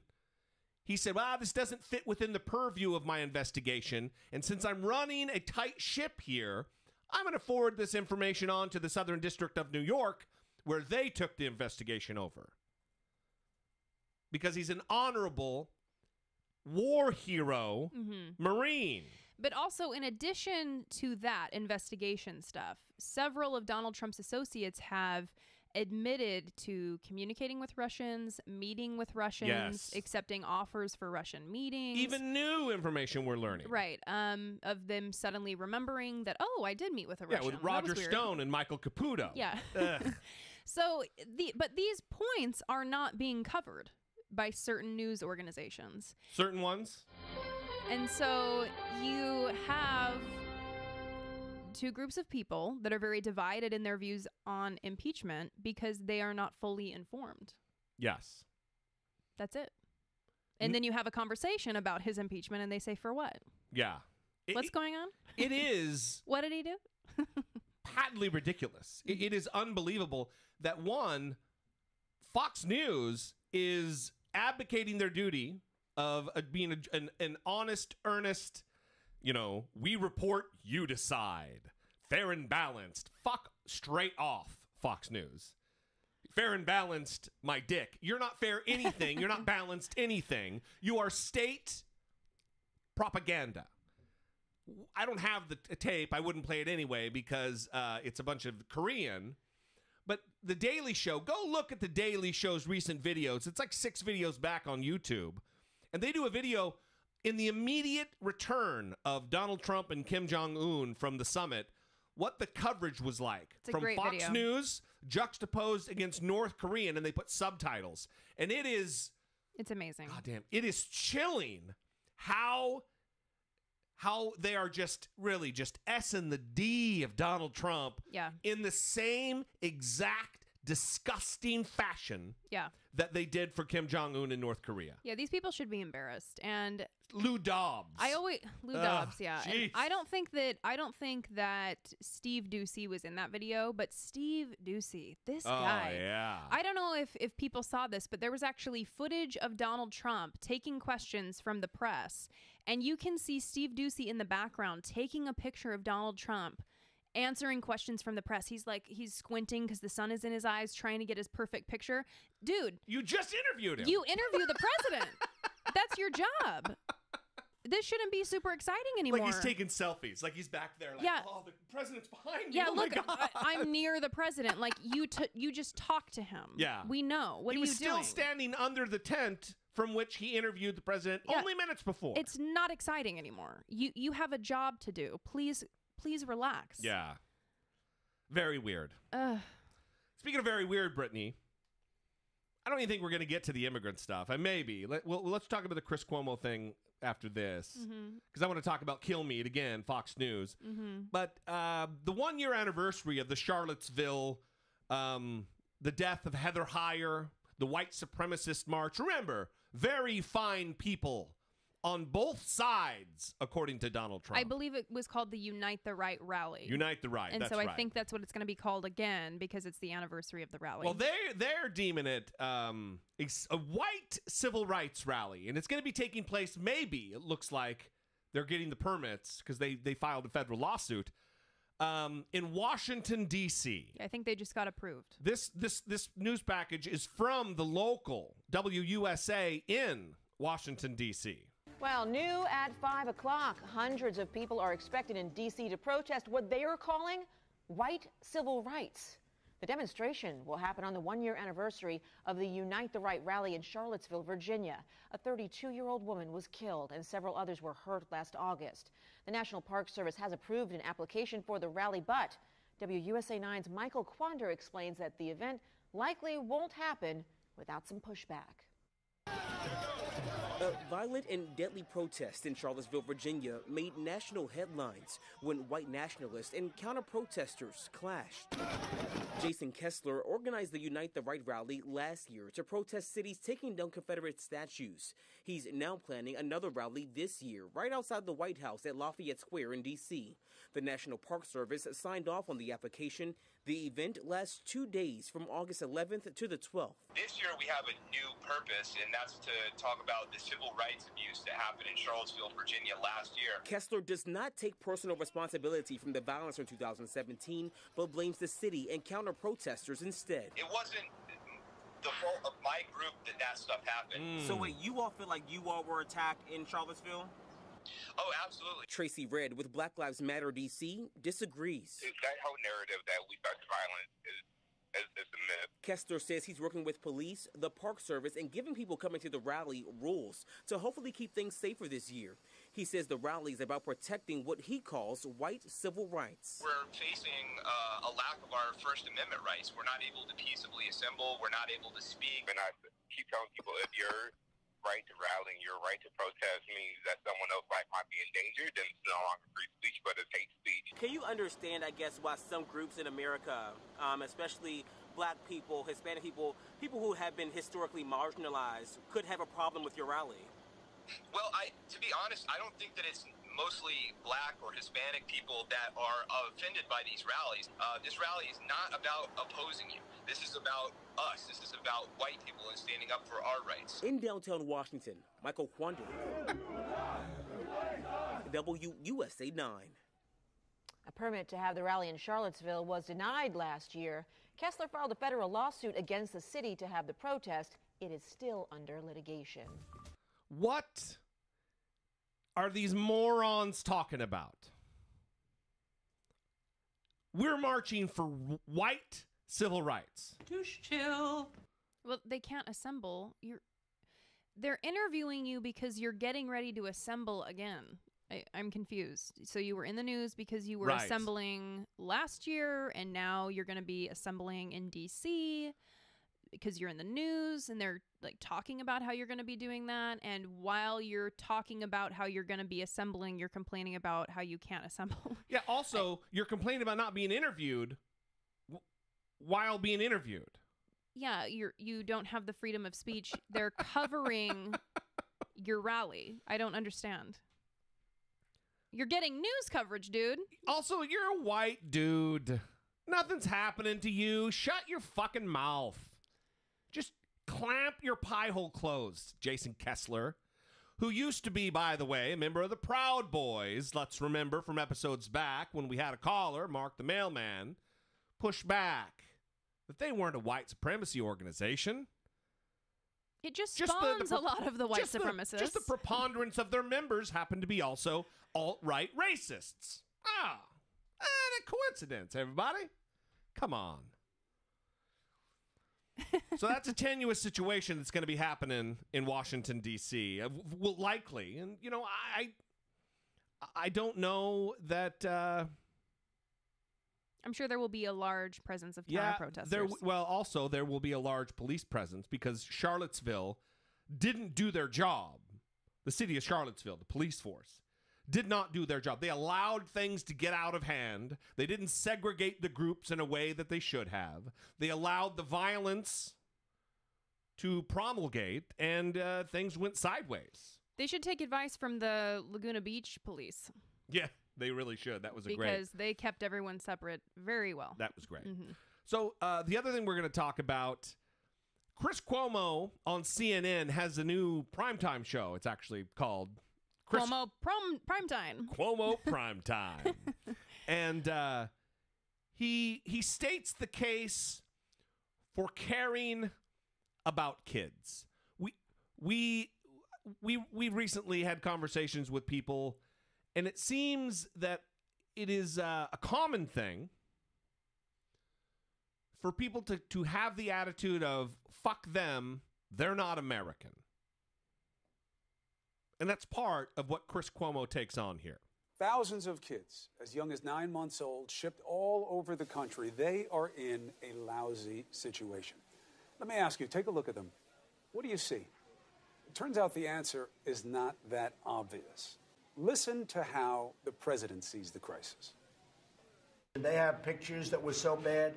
he said, well, this doesn't fit within the purview of my investigation, and since I'm running a tight ship here, I'm going to forward this information on to the Southern District of New York, where they took the investigation over. Because he's an honorable war hero Marine. But also, in addition to that investigation stuff, several of Donald Trump's associates have admitted to communicating with Russians, meeting with Russians, accepting offers for Russian meetings. Even new information we're learning. Right. Of them suddenly remembering that, oh, I did meet with a Russian. Yeah, with Roger Stone and Michael Caputo. Yeah. So, but these points are not being covered by certain news organizations. Certain ones? And so you have two groups of people that are very divided in their views on impeachment because they are not fully informed. Yes. That's it. And then you have a conversation about his impeachment and they say, for what? Yeah. What's going on? It is. What did he do? Patently ridiculous. It is unbelievable that one, Fox News is abdicating their duty of being an honest, earnest, we report, you decide, fair and balanced. Fuck straight off, Fox News. Fair and balanced, my dick. You're not fair anything. You're not balanced anything. You are state propaganda. I don't have the tape. I wouldn't play it anyway because it's a bunch of Korean. But The Daily Show, go look at The Daily Show's recent videos. It's like 6 videos back on YouTube. And they do a video in the immediate return of Donald Trump and Kim Jong-un from the summit, what the coverage was like. It's a from great Fox video. News juxtaposed against North Korean, and they put subtitles. And it is... It's amazing. Goddamn. It is chilling how they are just really just S and the D of Donald Trump in the same exact disgusting fashion that they did for Kim Jong-un in North Korea. Yeah, these people should be embarrassed. And Lou Dobbs. Lou Dobbs, yeah. And I don't think that Steve Doocy was in that video, but Steve Doocy, this guy. Yeah. I don't know if people saw this, but there was actually footage of Donald Trump taking questions from the press, and you can see Steve Doocy in the background taking a picture of Donald Trump answering questions from the press. He's squinting because the sun is in his eyes, trying to get his perfect picture. Dude, you just interviewed him. You interview the president. That's your job. This shouldn't be super exciting anymore. Like he's taking selfies. Like he's back there. Like, oh, the president's behind me. Yeah, oh look, my God. I'm near the president. Like you just talk to him. Yeah, we know. What are you doing? He was still standing under the tent from which he interviewed the president only minutes before. It's not exciting anymore. You have a job to do. Please relax. Yeah. Very weird. Speaking of very weird, Brittany, I don't even think we're going to get to the immigrant stuff. Maybe. Let's talk about the Chris Cuomo thing after this, because I want to talk about Kill Meat again, Fox News. But the 1-year anniversary of the Charlottesville, the death of Heather Heyer, the white supremacist march. Remember, very fine people on both sides, according to Donald Trump. I believe it was called the Unite the Right rally. Unite the Right. And that's so I right. think that's what it's going to be called again because it's the anniversary of the rally. Well, they're deeming it a white civil rights rally, and it's going to be taking place. Maybe it looks like they're getting the permits because they filed a federal lawsuit in Washington D.C. I think they just got approved. This news package is from the local WUSA in Washington D.C. Well, new at 5 o'clock, hundreds of people are expected in D.C. to protest what they are calling white civil rights. The demonstration will happen on the one-year anniversary of the Unite the Right rally in Charlottesville, Virginia. A 32-year-old woman was killed and several others were hurt last August. The National Park Service has approved an application for the rally, but WUSA 9's Michael Quander explains that the event likely won't happen without some pushback. A violent and deadly protest in Charlottesville, Virginia made national headlines when white nationalists and counter-protesters clashed. Jason Kessler organized the Unite the Right rally last year to protest cities taking down Confederate statues. He's now planning another rally this year right outside the White House at Lafayette Square in D.C. The National Park Service signed off on the application. The event lasts 2 days from August 11th to the 12th. This year we have a new purpose, and that's to talk about the civil rights abuse that happened in Charlottesville, Virginia last year. Kessler does not take personal responsibility from the violence in 2017, but blames the city and counter-protesters instead. It wasn't the fault of my group that stuff happened. So wait, you all feel like you all were attacked in Charlottesville? Oh, absolutely. Tracy Redd with Black Lives Matter DC disagrees. That whole narrative that we started violence is a myth. Kessler says he's working with police, the Park Service, and giving people coming to the rally rules to hopefully keep things safer this year. He says the rally is about protecting what he calls white civil rights. We're facing a lack of our First Amendment rights. We're not able to peaceably assemble. We're not able to speak. And I keep telling people, if you're right to rally and your right to protest means that someone else's life might be endangered, then it's no longer free speech, but it's hate speech. Can you understand, I guess, why some groups in America, especially black people, Hispanic people, people who have been historically marginalized, could have a problem with your rally? Well, to be honest, I don't think that it's mostly black or Hispanic people that are offended by these rallies. This rally is not about opposing you. This is about us. This is about white people and standing up for our rights. In downtown Washington, Michael Quander, WUSA 9. A permit to have the rally in Charlottesville was denied last year. Kessler filed a federal lawsuit against the city to have the protest. It is still under litigation. What are these morons talking about? We're marching for white civil rights. Just chill. Well, they can't assemble. They're interviewing you because you're getting ready to assemble again. I'm confused. So you were in the news because you were assembling last year, and now you're going to be assembling in D.C. because you're in the news, and they're like talking about how you're going to be doing that. And while you're talking about how you're going to be assembling, you're complaining about how you can't assemble. Yeah. Also, you're complaining about not being interviewed while being interviewed. Yeah, you don't have the freedom of speech. They're covering your rally. I don't understand. You're getting news coverage, dude. Also, you're a white dude. Nothing's happening to you. Shut your fucking mouth. Just clamp your pie hole closed, Jason Kessler, who used to be, by the way, a member of the Proud Boys. Let's remember from episodes back when we had a caller, Mark the Mailman, push back that they weren't a white supremacy organization. It just spawns a lot of the white supremacists. Just the preponderance of their members happen to be also alt-right racists. A coincidence, everybody. Come on. So that's a tenuous situation that's going to be happening in Washington, D.C. Well, likely. And, you know, I don't know that... I'm sure there will be a large presence of counter-protesters. Also, there will be a large police presence because Charlottesville didn't do their job. The city of Charlottesville, the police force, did not do their job. They allowed things to get out of hand. They didn't segregate the groups in a way that they should have. They allowed the violence to promulgate, and things went sideways. They should take advice from the Laguna Beach police. Yeah, they really should. That was a great... Because they kept everyone separate very well. That was great. Mm-hmm. So the other thing we're going to talk about, Chris Cuomo on CNN has a new primetime show. It's actually called... Cuomo Primetime. Cuomo Primetime. And he states the case for caring about kids. We recently had conversations with people, and it seems that it is a common thing for people to have the attitude of, fuck them, they're not American. And that's part of what Chris Cuomo takes on here. Thousands of kids as young as 9 months old shipped all over the country. They are in a lousy situation. Let me ask you, take a look at them. What do you see? It turns out the answer is not that obvious. Listen to how the president sees the crisis. They have pictures that were so bad.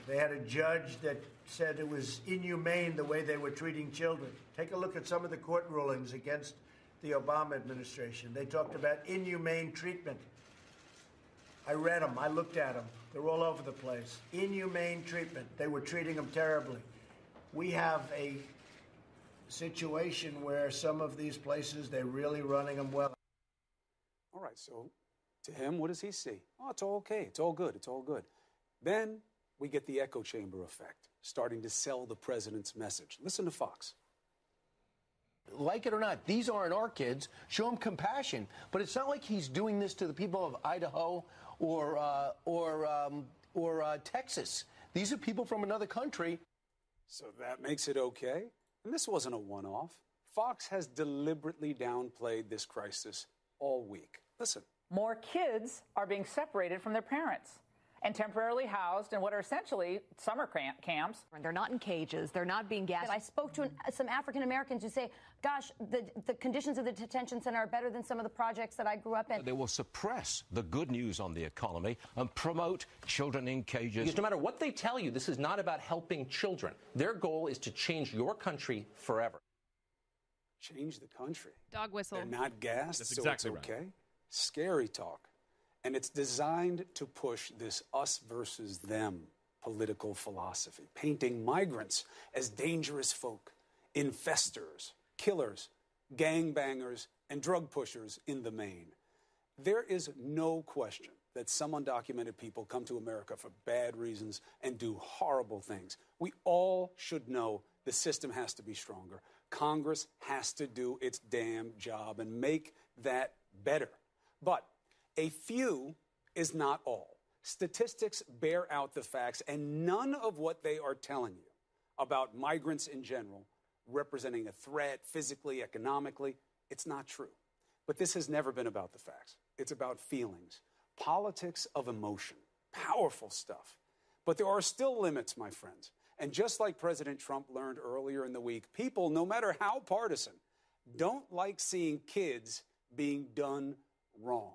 They had a judge that said it was inhumane the way they were treating children. Take a look at some of the court rulings against the Obama administration. They talked about inhumane treatment. I read them. I looked at them. They're all over the place. Inhumane treatment. They were treating them terribly. We have a situation where some of these places, they're really running them well. All right, so to him, what does he see? Oh, it's all okay. It's all good. It's all good. Then we get the echo chamber effect, starting to sell the president's message. Listen to Fox. Like it or not, these aren't our kids. Show them compassion. But it's not like he's doing this to the people of Idaho or Texas. These are people from another country. So that makes it okay? And this wasn't a one-off. Fox has deliberately downplayed this crisis all week. Listen. More kids are being separated from their parents and temporarily housed in what are essentially summer camps. They're not in cages. They're not being gassed. I spoke to some African Americans who say, gosh, the conditions of the detention center are better than some of the projects that I grew up in. They will suppress the good news on the economy and promote children in cages. Because no matter what they tell you, this is not about helping children. Their goal is to change your country forever. Change the country. Dog whistle. They're not gassed, That's so exactly it's okay. right. Scary talk. And it's designed to push this us versus them political philosophy, painting migrants as dangerous folk, infestors, killers, gangbangers, and drug pushers in the main. There is no question that some undocumented people come to America for bad reasons and do horrible things. We all should know the system has to be stronger. Congress has to do its damn job and make that better. But a few is not all. Statistics bear out the facts, and none of what they are telling you about migrants in general representing a threat physically, economically, it's not true. But this has never been about the facts. It's about feelings, politics of emotion, powerful stuff. But there are still limits, my friends. And just like President Trump learned earlier in the week, people, no matter how partisan, don't like seeing kids being done wrong.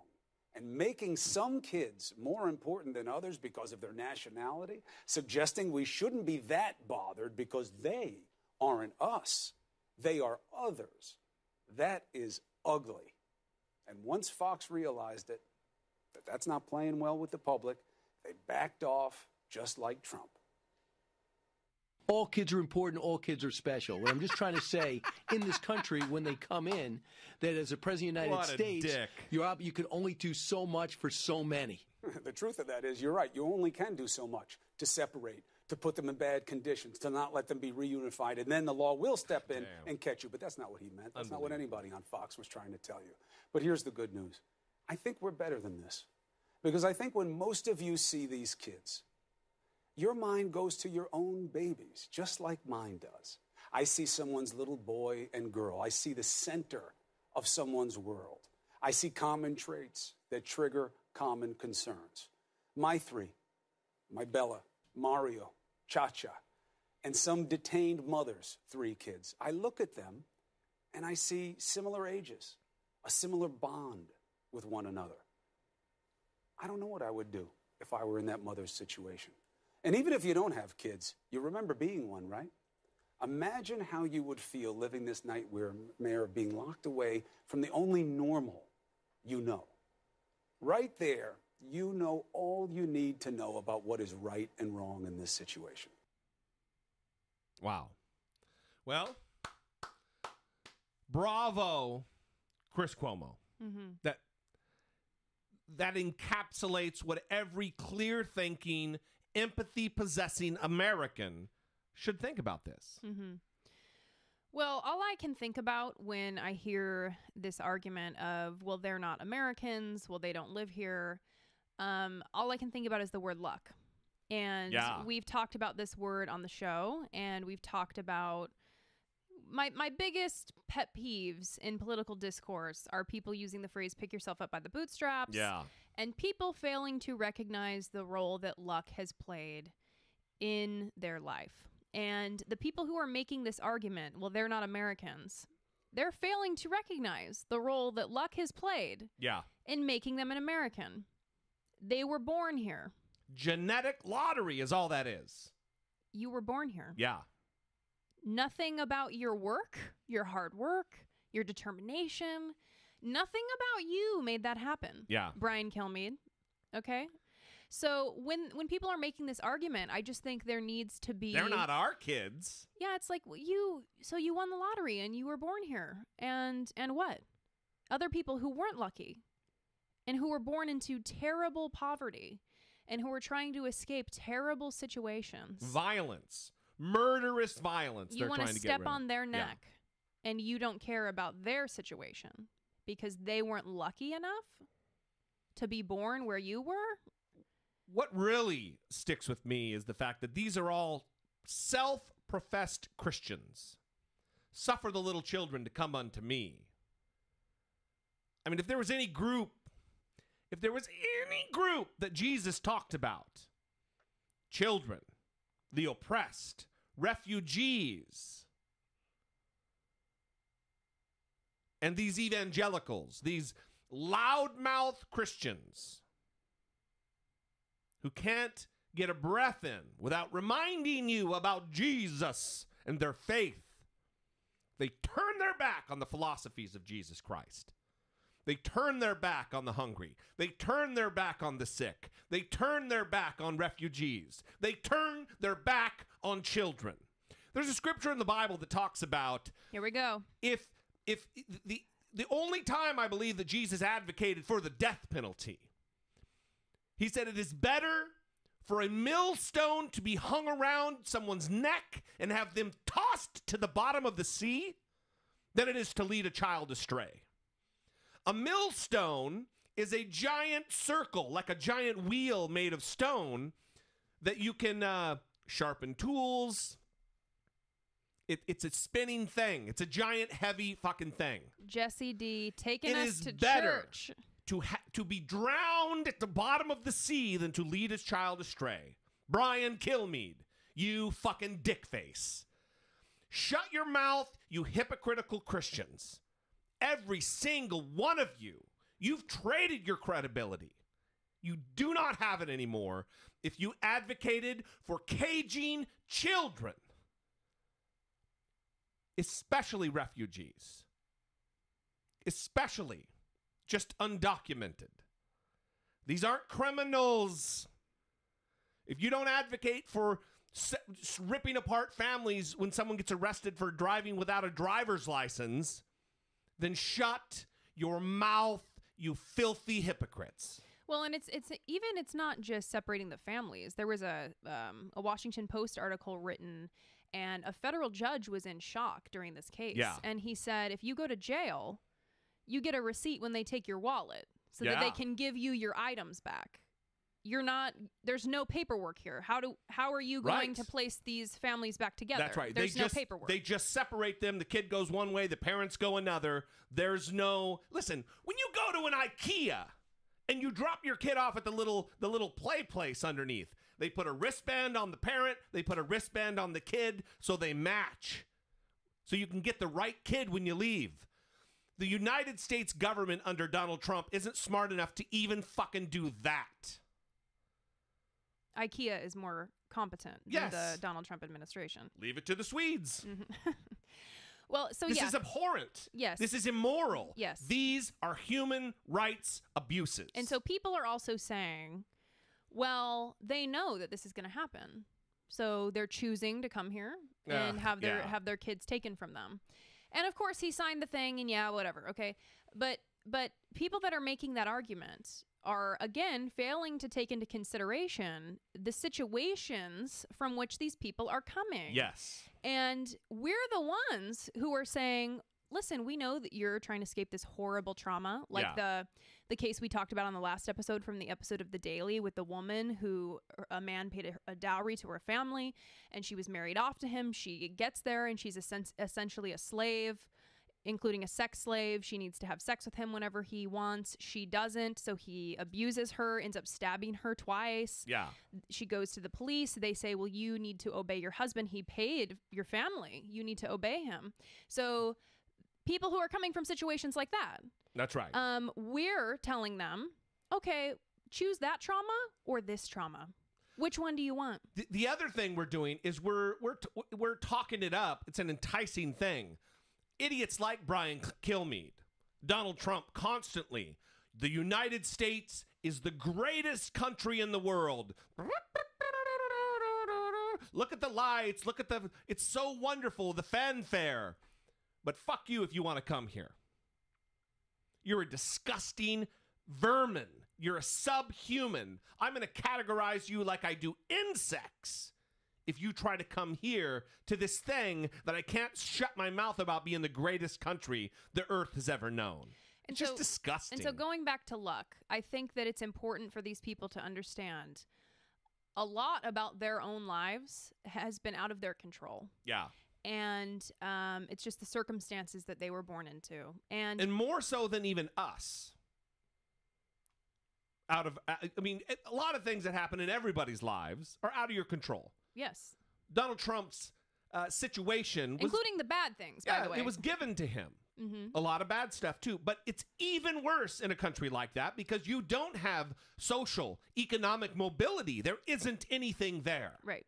And making some kids more important than others because of their nationality, suggesting we shouldn't be that bothered because they aren't us. They are others. That is ugly. And once Fox realized it, that that's not playing well with the public, they backed off just like Trump. All kids are important. All kids are special. What I'm just trying to say, in this country, when they come in, that as a president of the United States, you can only do so much for so many. The truth of that is, you're right. You only can do so much to separate, to put them in bad conditions, to not let them be reunified, and then the law will step in and catch you. But that's not what he meant. That's not what anybody on Fox was trying to tell you. But here's the good news. I think we're better than this. Because I think when most of you see these kids, your mind goes to your own babies, just like mine does. I see someone's little boy and girl. I see the center of someone's world. I see common traits that trigger common concerns. My three, my Bella, Mario, Cha-Cha, and some detained mother's 3 kids. I look at them and I see similar ages, a similar bond with one another. I don't know what I would do if I were in that mother's situation. And even if you don't have kids, you remember being one, right? Imagine how you would feel living this nightmare of being locked away from the only normal you know. Right there, you know all you need to know about what is right and wrong in this situation. Wow. Well, bravo, Chris Cuomo. Mm-hmm. That encapsulates what every clear-thinking, empathy-possessing American should think about this. Mm-hmm. Well, all I can think about when I hear this argument of, well, they're not Americans, well, they don't live here, all I can think about is the word luck. And we've talked about this word on the show, and we've talked about my biggest pet peeves in political discourse are people using the phrase pick yourself up by the bootstraps. Yeah. And people failing to recognize the role that luck has played in their life. And the people who are making this argument, well, they're not Americans. They're failing to recognize the role that luck has played in making them an American. They were born here. Genetic lottery is all that is. You were born here. Yeah. Nothing about your work, your hard work, your determination, nothing about you made that happen. Yeah. Brian Kilmeade. Okay? So when people are making this argument, I just think there needs to be... They're not our kids. Yeah, it's like, well, you won the lottery and you were born here. And what? Other people who weren't lucky and who were born into terrible poverty and who were trying to escape terrible situations. Violence. Murderous violence. You want to step on their neck and you don't care about their situation because they weren't lucky enough to be born where you were? What really sticks with me is the fact that these are all self-professed Christians. Suffer the little children to come unto me. I mean, if there was any group that Jesus talked about, children, the oppressed, refugees, and these evangelicals, these loudmouth Christians who can't get a breath in without reminding you about Jesus and their faith. They turn their back on the philosophies of Jesus Christ. They turn their back on the hungry. They turn their back on the sick. They turn their back on refugees. They turn their back on children. There's a scripture in the Bible that talks about... Here we go. If the only time I believe that Jesus advocated for the death penalty, he said it is better for a millstone to be hung around someone's neck and have them tossed to the bottom of the sea than it is to lead a child astray. A millstone is a giant circle, like a giant wheel made of stone that you can sharpen tools. It's a spinning thing. It's a giant, heavy fucking thing. Jesse D. taking us to church. It is better to be drowned at the bottom of the sea than to lead his child astray. Brian Kilmeade, you fucking dickface. Shut your mouth, you hypocritical Christians. Every single one of you, you've traded your credibility. You do not have it anymore if you advocated for caging children, especially refugees, especially just undocumented. These aren't criminals. If you don't advocate for ripping apart families when someone gets arrested for driving without a driver's license, then shut your mouth, you filthy hypocrites. Well, and it's not just separating the families. There was a Washington Post article written, and a federal judge was in shock during this case. Yeah. And he said, if you go to jail, you get a receipt when they take your wallet so that they can give you your items back. There's no paperwork here. How are you going to place these families back together? That's right. There's no paperwork. They just separate them. The kid goes one way, the parents go another. There's no... Listen, when you go to an IKEA and you drop your kid off at the little play place underneath, they put a wristband on the parent, they put a wristband on the kid so they match. So you can get the right kid when you leave. The United States government under Donald Trump isn't smart enough to even fucking do that. IKEA is more competent Yes. than the Donald Trump administration. Leave it to the Swedes. Well, so This is abhorrent. Yes. This is immoral. Yes. These are human rights abuses. And so people are also saying, well, they know that this is going to happen. So they're choosing to come here and have their kids taken from them. And of course he signed the thing and whatever. Okay. But people that are making that argument are again failing to take into consideration the situations from which these people are coming. Yes. And we're the ones who are saying, listen, we know that you're trying to escape this horrible trauma, like the case we talked about on the last episode from the episode of The Daily with the woman who a man paid a dowry to her family and she was married off to him. She gets there and she's essentially a slave, including a sex slave. She needs to have sex with him whenever he wants. She doesn't, so he abuses her, ends up stabbing her twice. Yeah. She goes to the police. They say, well, you need to obey your husband. He paid your family. You need to obey him. So people who are coming from situations like that. That's right. We're telling them, okay, choose that trauma or this trauma. Which one do you want? The other thing we're doing is we're talking it up. It's an enticing thing. Idiots like Brian Kilmeade, Donald Trump constantly. The United States is the greatest country in the world. Look at the lights. Look at it's so wonderful, the fanfare. But fuck you if you want to come here. You're a disgusting vermin. You're a subhuman. I'm going to categorize you like I do insects if you try to come here to this thing that I can't shut my mouth about being the greatest country the earth has ever known. It's just disgusting. And so going back to luck, I think that it's important for these people to understand a lot about their own lives has been out of their control. Yeah. And it's just the circumstances that they were born into. And more so than even us. A lot of things that happen in everybody's lives are out of your control. Yes. Donald Trump's situation was... Including the bad things, by the way. It was given to him. Mm-hmm. A lot of bad stuff, too. But it's even worse in a country like that because you don't have social, economic mobility. There isn't anything there. Right.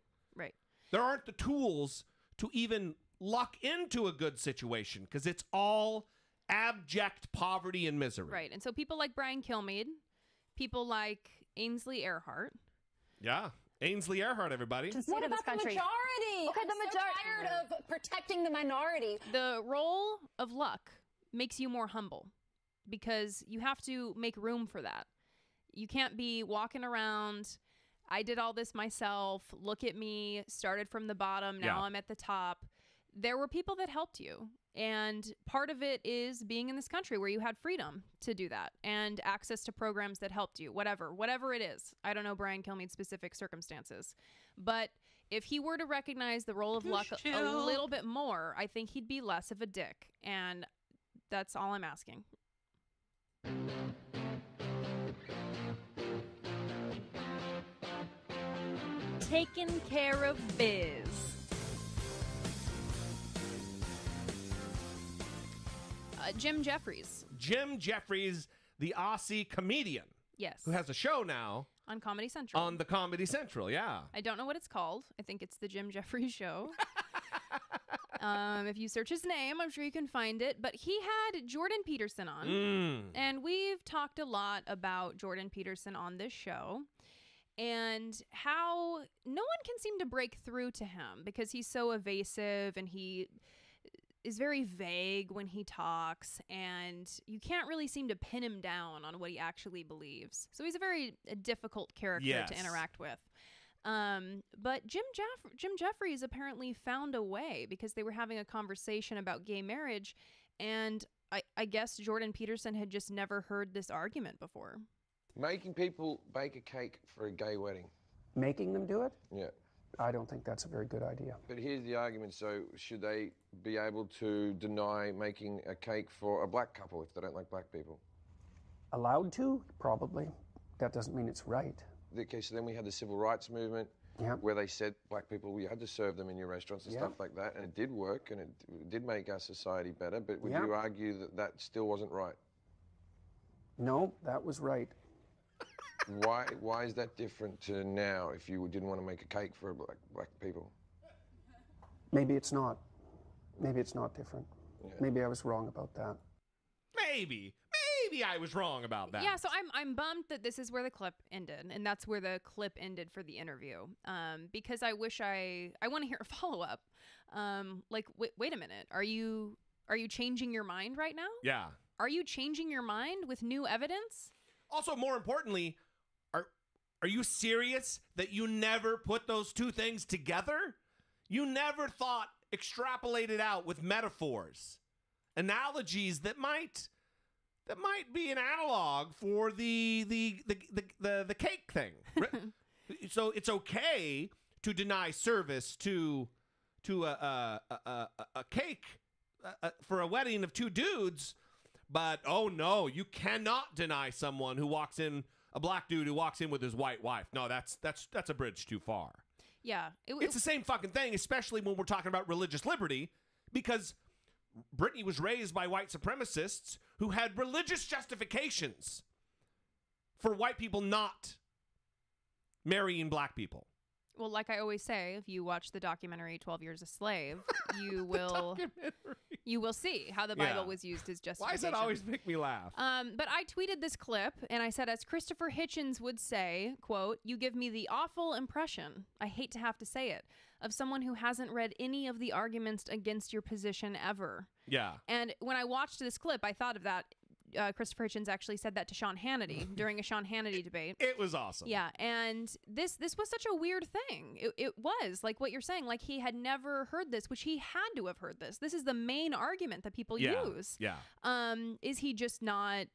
There aren't the tools to even luck into a good situation because it's all abject poverty and misery. Right. And so people like Brian Kilmeade, people like Ainsley Earhart. Yeah. Ainsley Earhart, everybody. What about the majority? Okay, I'm so tired of protecting the minority. The role of luck makes you more humble because you have to make room for that. You can't be walking around, I did all this myself, look at me, started from the bottom, now I'm at the top. There were people that helped you. And part of it is being in this country where you had freedom to do that and access to programs that helped you, whatever it is. I don't know Brian Kilmeade's specific circumstances. But if he were to recognize the role of luck a little bit more, I think he'd be less of a dick. And that's all I'm asking. Taking care of biz. Jim Jeffries. Jim Jeffries, the Aussie comedian. Yes. Who has a show now. On Comedy Central. On the Comedy Central, yeah. I don't know what it's called. I think it's the Jim Jeffries Show. If you search his name, I'm sure you can find it. But he had Jordan Peterson on. And we've talked a lot about Jordan Peterson on this show. And how no one can seem to break through to him because he's so evasive and he is very vague when he talks, and you can't really seem to pin him down on what he actually believes. So he's a very difficult character to interact with. But Jim Jeffries apparently found a way because they were having a conversation about gay marriage, and I guess Jordan Peterson had just never heard this argument before. Making people bake a cake for a gay wedding. Making them do it? Yeah. I don't think that's a very good idea. But here's the argument. So should they be able to deny making a cake for a black couple if they don't like black people? Allowed to? Probably. That doesn't mean it's right. Okay, so then we had the civil rights movement where they said black people, you had to serve them in your restaurants and stuff like that. And it did work and it did make our society better. But would you argue that that still wasn't right? No, that was right. Why is that different to now if you didn't want to make a cake for black people? Maybe it's not. Maybe it's not different. Yeah. Maybe I was wrong about that. Maybe I was wrong about that. Yeah, so I'm bummed that this is where the clip ended, and that's where the clip ended for the interview. Because I wish I want to hear a follow up. Wait a minute, are you changing your mind right now? Yeah. Are you changing your mind with new evidence? Also, more importantly, are you serious that you never put those two things together? You never thought, extrapolated out with metaphors, analogies that might be an analog for the cake thing. So it's okay to deny service to a cake for a wedding of two dudes, but oh no, you cannot deny someone who walks in, a black dude who walks in with his white wife. No, that's a bridge too far. Yeah. It's the same fucking thing, especially when we're talking about religious liberty, because Brittany was raised by white supremacists who had religious justifications for white people not marrying black people. Well, like I always say, if you watch the documentary 12 Years a Slave, you will see how the Bible was used as justification. Why does that always make me laugh? But I tweeted this clip, and I said, as Christopher Hitchens would say, quote, "You give me the awful impression, I hate to have to say it, of someone who hasn't read any of the arguments against your position ever." Yeah. And when I watched this clip, I thought of that. Christopher Hitchens actually said that to Sean Hannity during a Sean Hannity debate. It was awesome. Yeah, and this was such a weird thing. It was, like what you're saying, like he had never heard this, which he had to have heard this. This is the main argument that people use. Yeah. Is he just not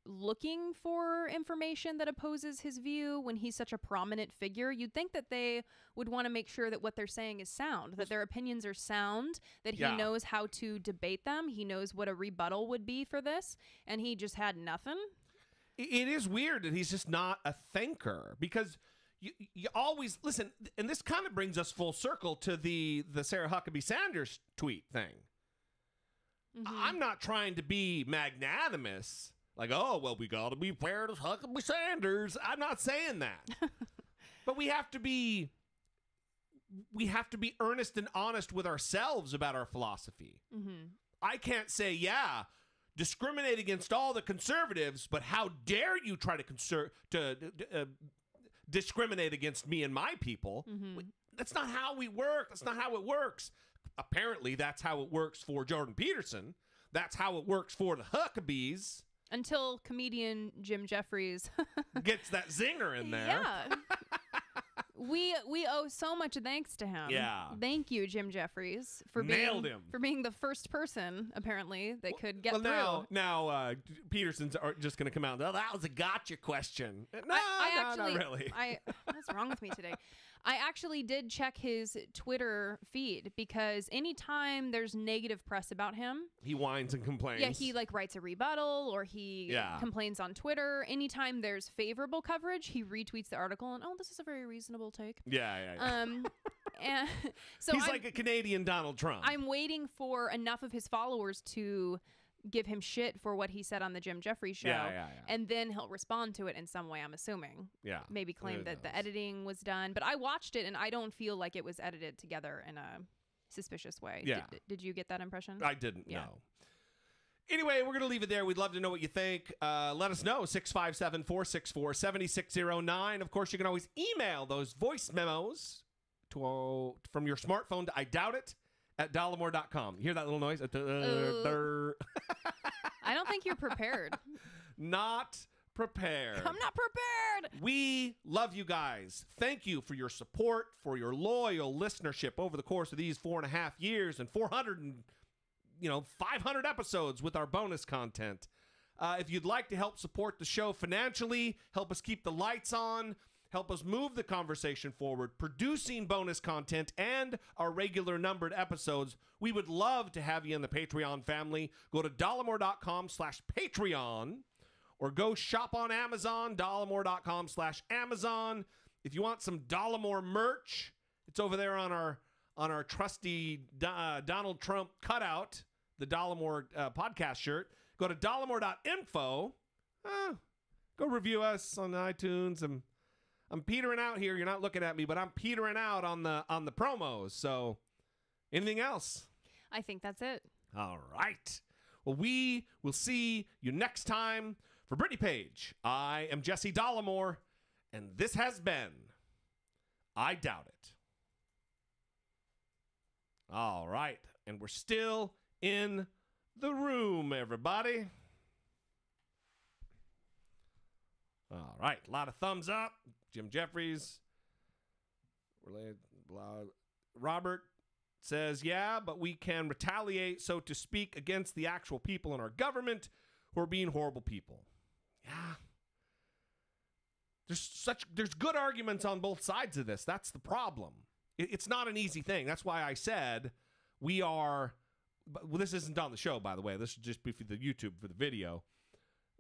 looking for information that opposes his view when he's such a prominent figure? You'd think that they would want to make sure that what they're saying is sound, that their opinions are sound, that he knows how to debate them, he knows what a rebuttal would be for this, and he just had nothing. It is weird that he's just not a thinker, because you always listen, and this kind of brings us full circle to the Sarah Huckabee Sanders tweet thing. I'm not trying to be magnanimous, like, oh, well, we got to be fair to Huckabee Sanders. I'm not saying that. But we have to be earnest and honest with ourselves about our philosophy. I can't say, yeah, discriminate against all the conservatives, but how dare you try to discriminate against me and my people? That's not how we work. That's not how it works. Apparently, that's how it works for Jordan Peterson. That's how it works for the Huckabees. Until comedian Jim Jeffries gets that zinger in there. Yeah. We owe so much thanks to him. Yeah. Thank you, Jim Jeffries, for being the first person, apparently, that could get through. Now Peterson's just going to come out and, oh, that was a gotcha question. No, not really. What's wrong with me today? I actually did check his Twitter feed, because anytime there's negative press about him, he whines and complains. Yeah, he writes a rebuttal, or he complains on Twitter. Anytime there's favorable coverage, he retweets the article and, oh, this is a very reasonable take. Yeah. And so he's like a Canadian Donald Trump. I'm waiting for enough of his followers to give him shit for what he said on the Jim Jeffries show, and then he'll respond to it in some way, I'm assuming. Yeah. Maybe claim that the editing was done. But I watched it, and I don't feel like it was edited together in a suspicious way. Yeah. Did you get that impression? I didn't, no. Anyway, we're going to leave it there. We'd love to know what you think. Let us know, 657-464-7609. Of course, you can always email those voice memos from your smartphone to I Doubt It at Dollemore.com. You hear that little noise? I don't think you're prepared. Not prepared. I'm not prepared. We love you guys. Thank you for your support, for your loyal listenership over the course of these 4.5 years and 500 episodes with our bonus content. If you'd like to help support the show financially, help us keep the lights on, help us move the conversation forward, producing bonus content and our regular numbered episodes, we would love to have you in the Patreon family. Go to Dollemore.com/Patreon, or go shop on Amazon, Dollemore.com/Amazon. If you want some Dollemore merch, it's over there on our trusty Donald Trump cutout, the Dollemore podcast shirt. Go to Dollemore.info. Go review us on iTunes. I'm petering out here. You're not looking at me, but I'm petering out on the promos. So, anything else? I think that's it. All right. Well, we will see you next time. For Brittany Page, I am Jesse Dollemore, and this has been I Doubt It. All right. And we're still in the room, everybody. All right. A lot of thumbs up. Jim Jeffries. Robert says, yeah, but we can retaliate, so to speak, against the actual people in our government who are being horrible people. Yeah. There's good arguments on both sides of this. That's the problem. It's not an easy thing. That's why I said we are, well, this isn't on the show, by the way. This is just for the YouTube, for the video.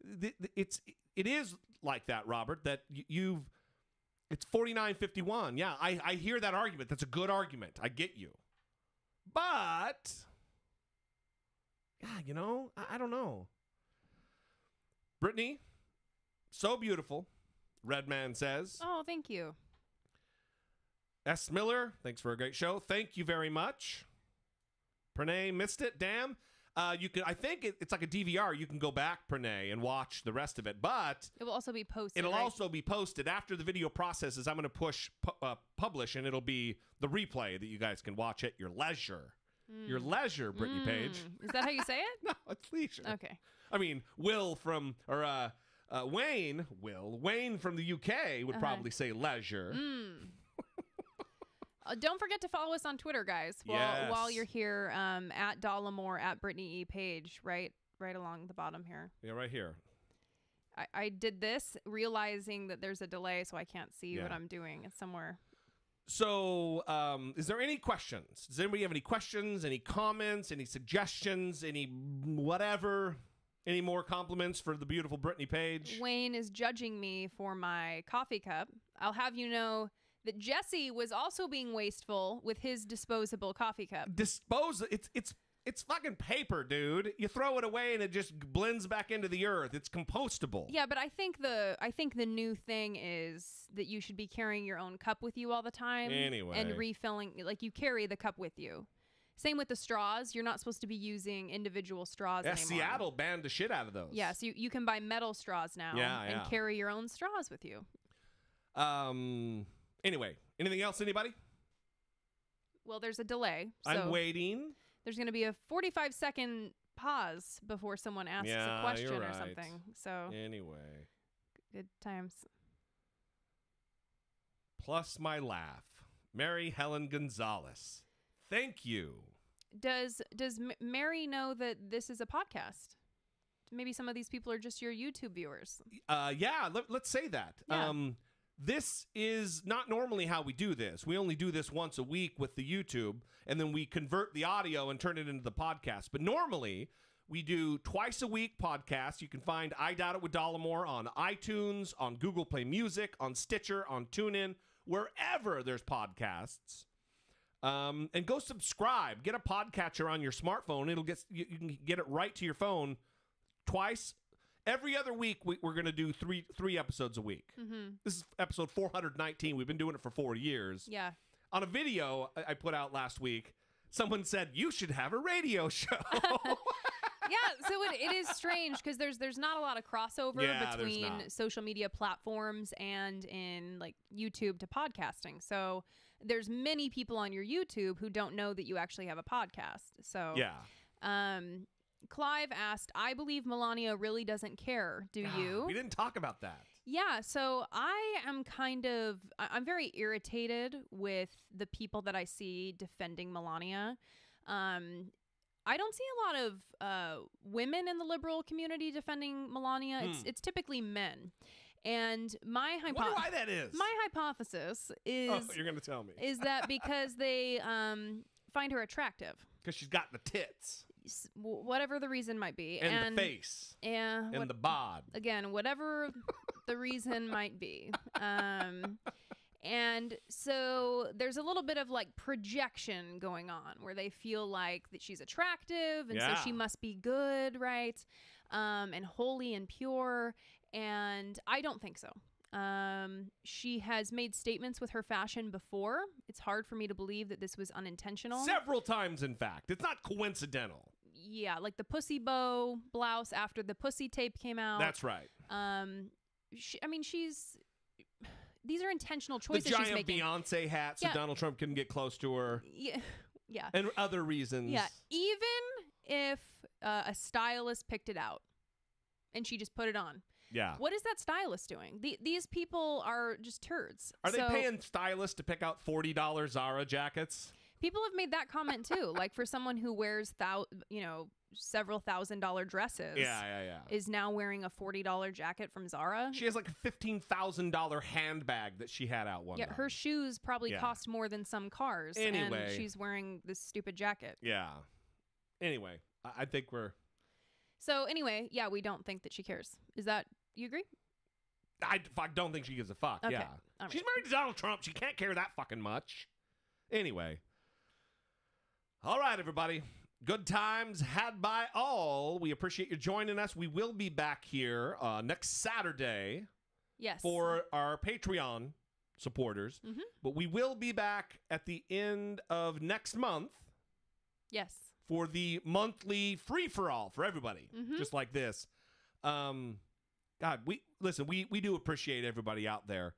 It is like that, Robert, that it's 49-51. Yeah, I hear that argument. That's a good argument. I get you. But, yeah, I don't know. Brittany, so beautiful, Redman says. Oh, thank you. S. Miller, thanks for a great show. Thank you very much. Pranay missed it. Damn. You can. I think it's like a DVR. You can go back, Pranay, and watch the rest of it. But it will also be posted. It'll also be posted after the video processes. I'm going to push publish, and it'll be the replay that you guys can watch at your leisure. Your leisure, Brittany Page. Is that how you say it? No, it's leisure. Okay. I mean, Wayne from the UK would probably say leisure. Don't forget to follow us on Twitter, guys. While you're here, at Dollemore, at Brittany E. Page, right along the bottom here. Yeah, right here. I did this realizing that there's a delay, so I can't see what I'm doing. It's somewhere. So, is there any questions? Does anybody have any questions, any comments, any suggestions, any whatever? Any more compliments for the beautiful Brittany Page? Wayne is judging me for my coffee cup. I'll have you know that Jesse was also being wasteful with his disposable coffee cup. It's fucking paper, dude. You throw it away and it just blends back into the earth. It's compostable. Yeah, but I think the new thing is that you should be carrying your own cup with you all the time. Anyway. And refilling, like you carry the cup with you. Same with the straws. You're not supposed to be using individual straws anymore. Seattle banned the shit out of those. Yeah, so you can buy metal straws now and carry your own straws with you. Anyway, anything else, anybody? Well, there's a delay. So I'm waiting. There's going to be a 45-second pause before someone asks a question or something. So anyway. Good times. Plus my laugh. Mary Helen Gonzalez. Thank you. Does Mary know that this is a podcast? Maybe some of these people are just your YouTube viewers. Yeah, let's say that. Yeah. This is not normally how we do this. We only do this once a week with the YouTube, and then we convert the audio and turn it into the podcast. But normally, we do twice a week podcasts. You can find I Doubt It with Dollemore on iTunes, on Google Play Music, on Stitcher, on TuneIn, wherever there's podcasts. And go subscribe. Get a podcatcher on your smartphone. You can get it right to your phone twice. Every other week, we're going to do three episodes a week. Mm-hmm. This is episode 419. We've been doing it for 4 years. Yeah. On a video I put out last week, someone said, you should have a radio show. Yeah, so it is strange because there's not a lot of crossover between social media platforms and in like YouTube to podcasting. So there's many people on your YouTube who don't know that you actually have a podcast. So yeah. Clive asked, I believe Melania really doesn't care. Do you? We didn't talk about that. Yeah, so I'm very irritated with the people that I see defending Melania. I don't see a lot of women in the liberal community defending Melania. It's typically men. And I wonder why that is. My hypothesis is you're going to tell me. Is that because they find her attractive. Because she's got the tits. Whatever the reason might be. And the face. Yeah. And the bod. Again, whatever the reason might be. And so there's a little bit of like projection going on where they feel like that she's attractive and so she must be good, right? and holy and pure, and I don't think so. She has made statements with her fashion before. It's hard for me to believe that this was unintentional. Several times, in fact. It's not coincidental. Yeah, like the pussy bow blouse after the pussy tape came out. That's right. These are intentional choices the giant she's making. Beyonce hat so Donald Trump couldn't get close to her. Yeah. And other reasons. Yeah, even if a stylist picked it out and she just put it on. Yeah. What is that stylist doing? These people are just turds. Are they paying stylists to pick out $40 Zara jackets? People have made that comment too. Like for someone who wears several $1,000 dresses. Yeah. Is now wearing a $40 jacket from Zara. She has like a $15,000 handbag that she had out one Yeah, time. her shoes probably cost more than some cars. Anyway. And she's wearing this stupid jacket. Yeah. Anyway, I think we're... So anyway, yeah, we don't think that she cares. Is that... You agree? I don't think she gives a fuck. Okay. Yeah. All right. She's married to Donald Trump. She can't care that fucking much. Anyway. All right, everybody. Good times had by all. We appreciate you joining us. We will be back here next Saturday. Yes. For our Patreon supporters. Mm-hmm. But we will be back at the end of next month. Yes. For the monthly free-for-all for everybody. Mm-hmm. Just like this. God, we do appreciate everybody out there.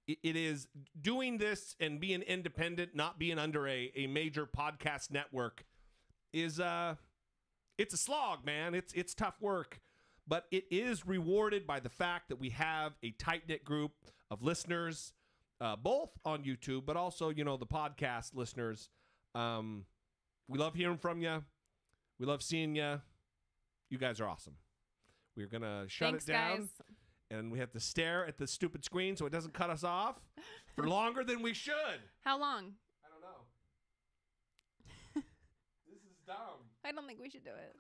It is doing this and being independent, not being under a major podcast network is it's a slog, man. It's tough work, but it is rewarded by the fact that we have a tight-knit group of listeners, both on YouTube, but also, the podcast listeners. We love hearing from you. We love seeing you. You guys are awesome. We're going to shut it down. Guys. And we have to stare at the stupid screen so it doesn't cut us off for longer than we should. How long? I don't know. This is dumb. I don't think we should do it.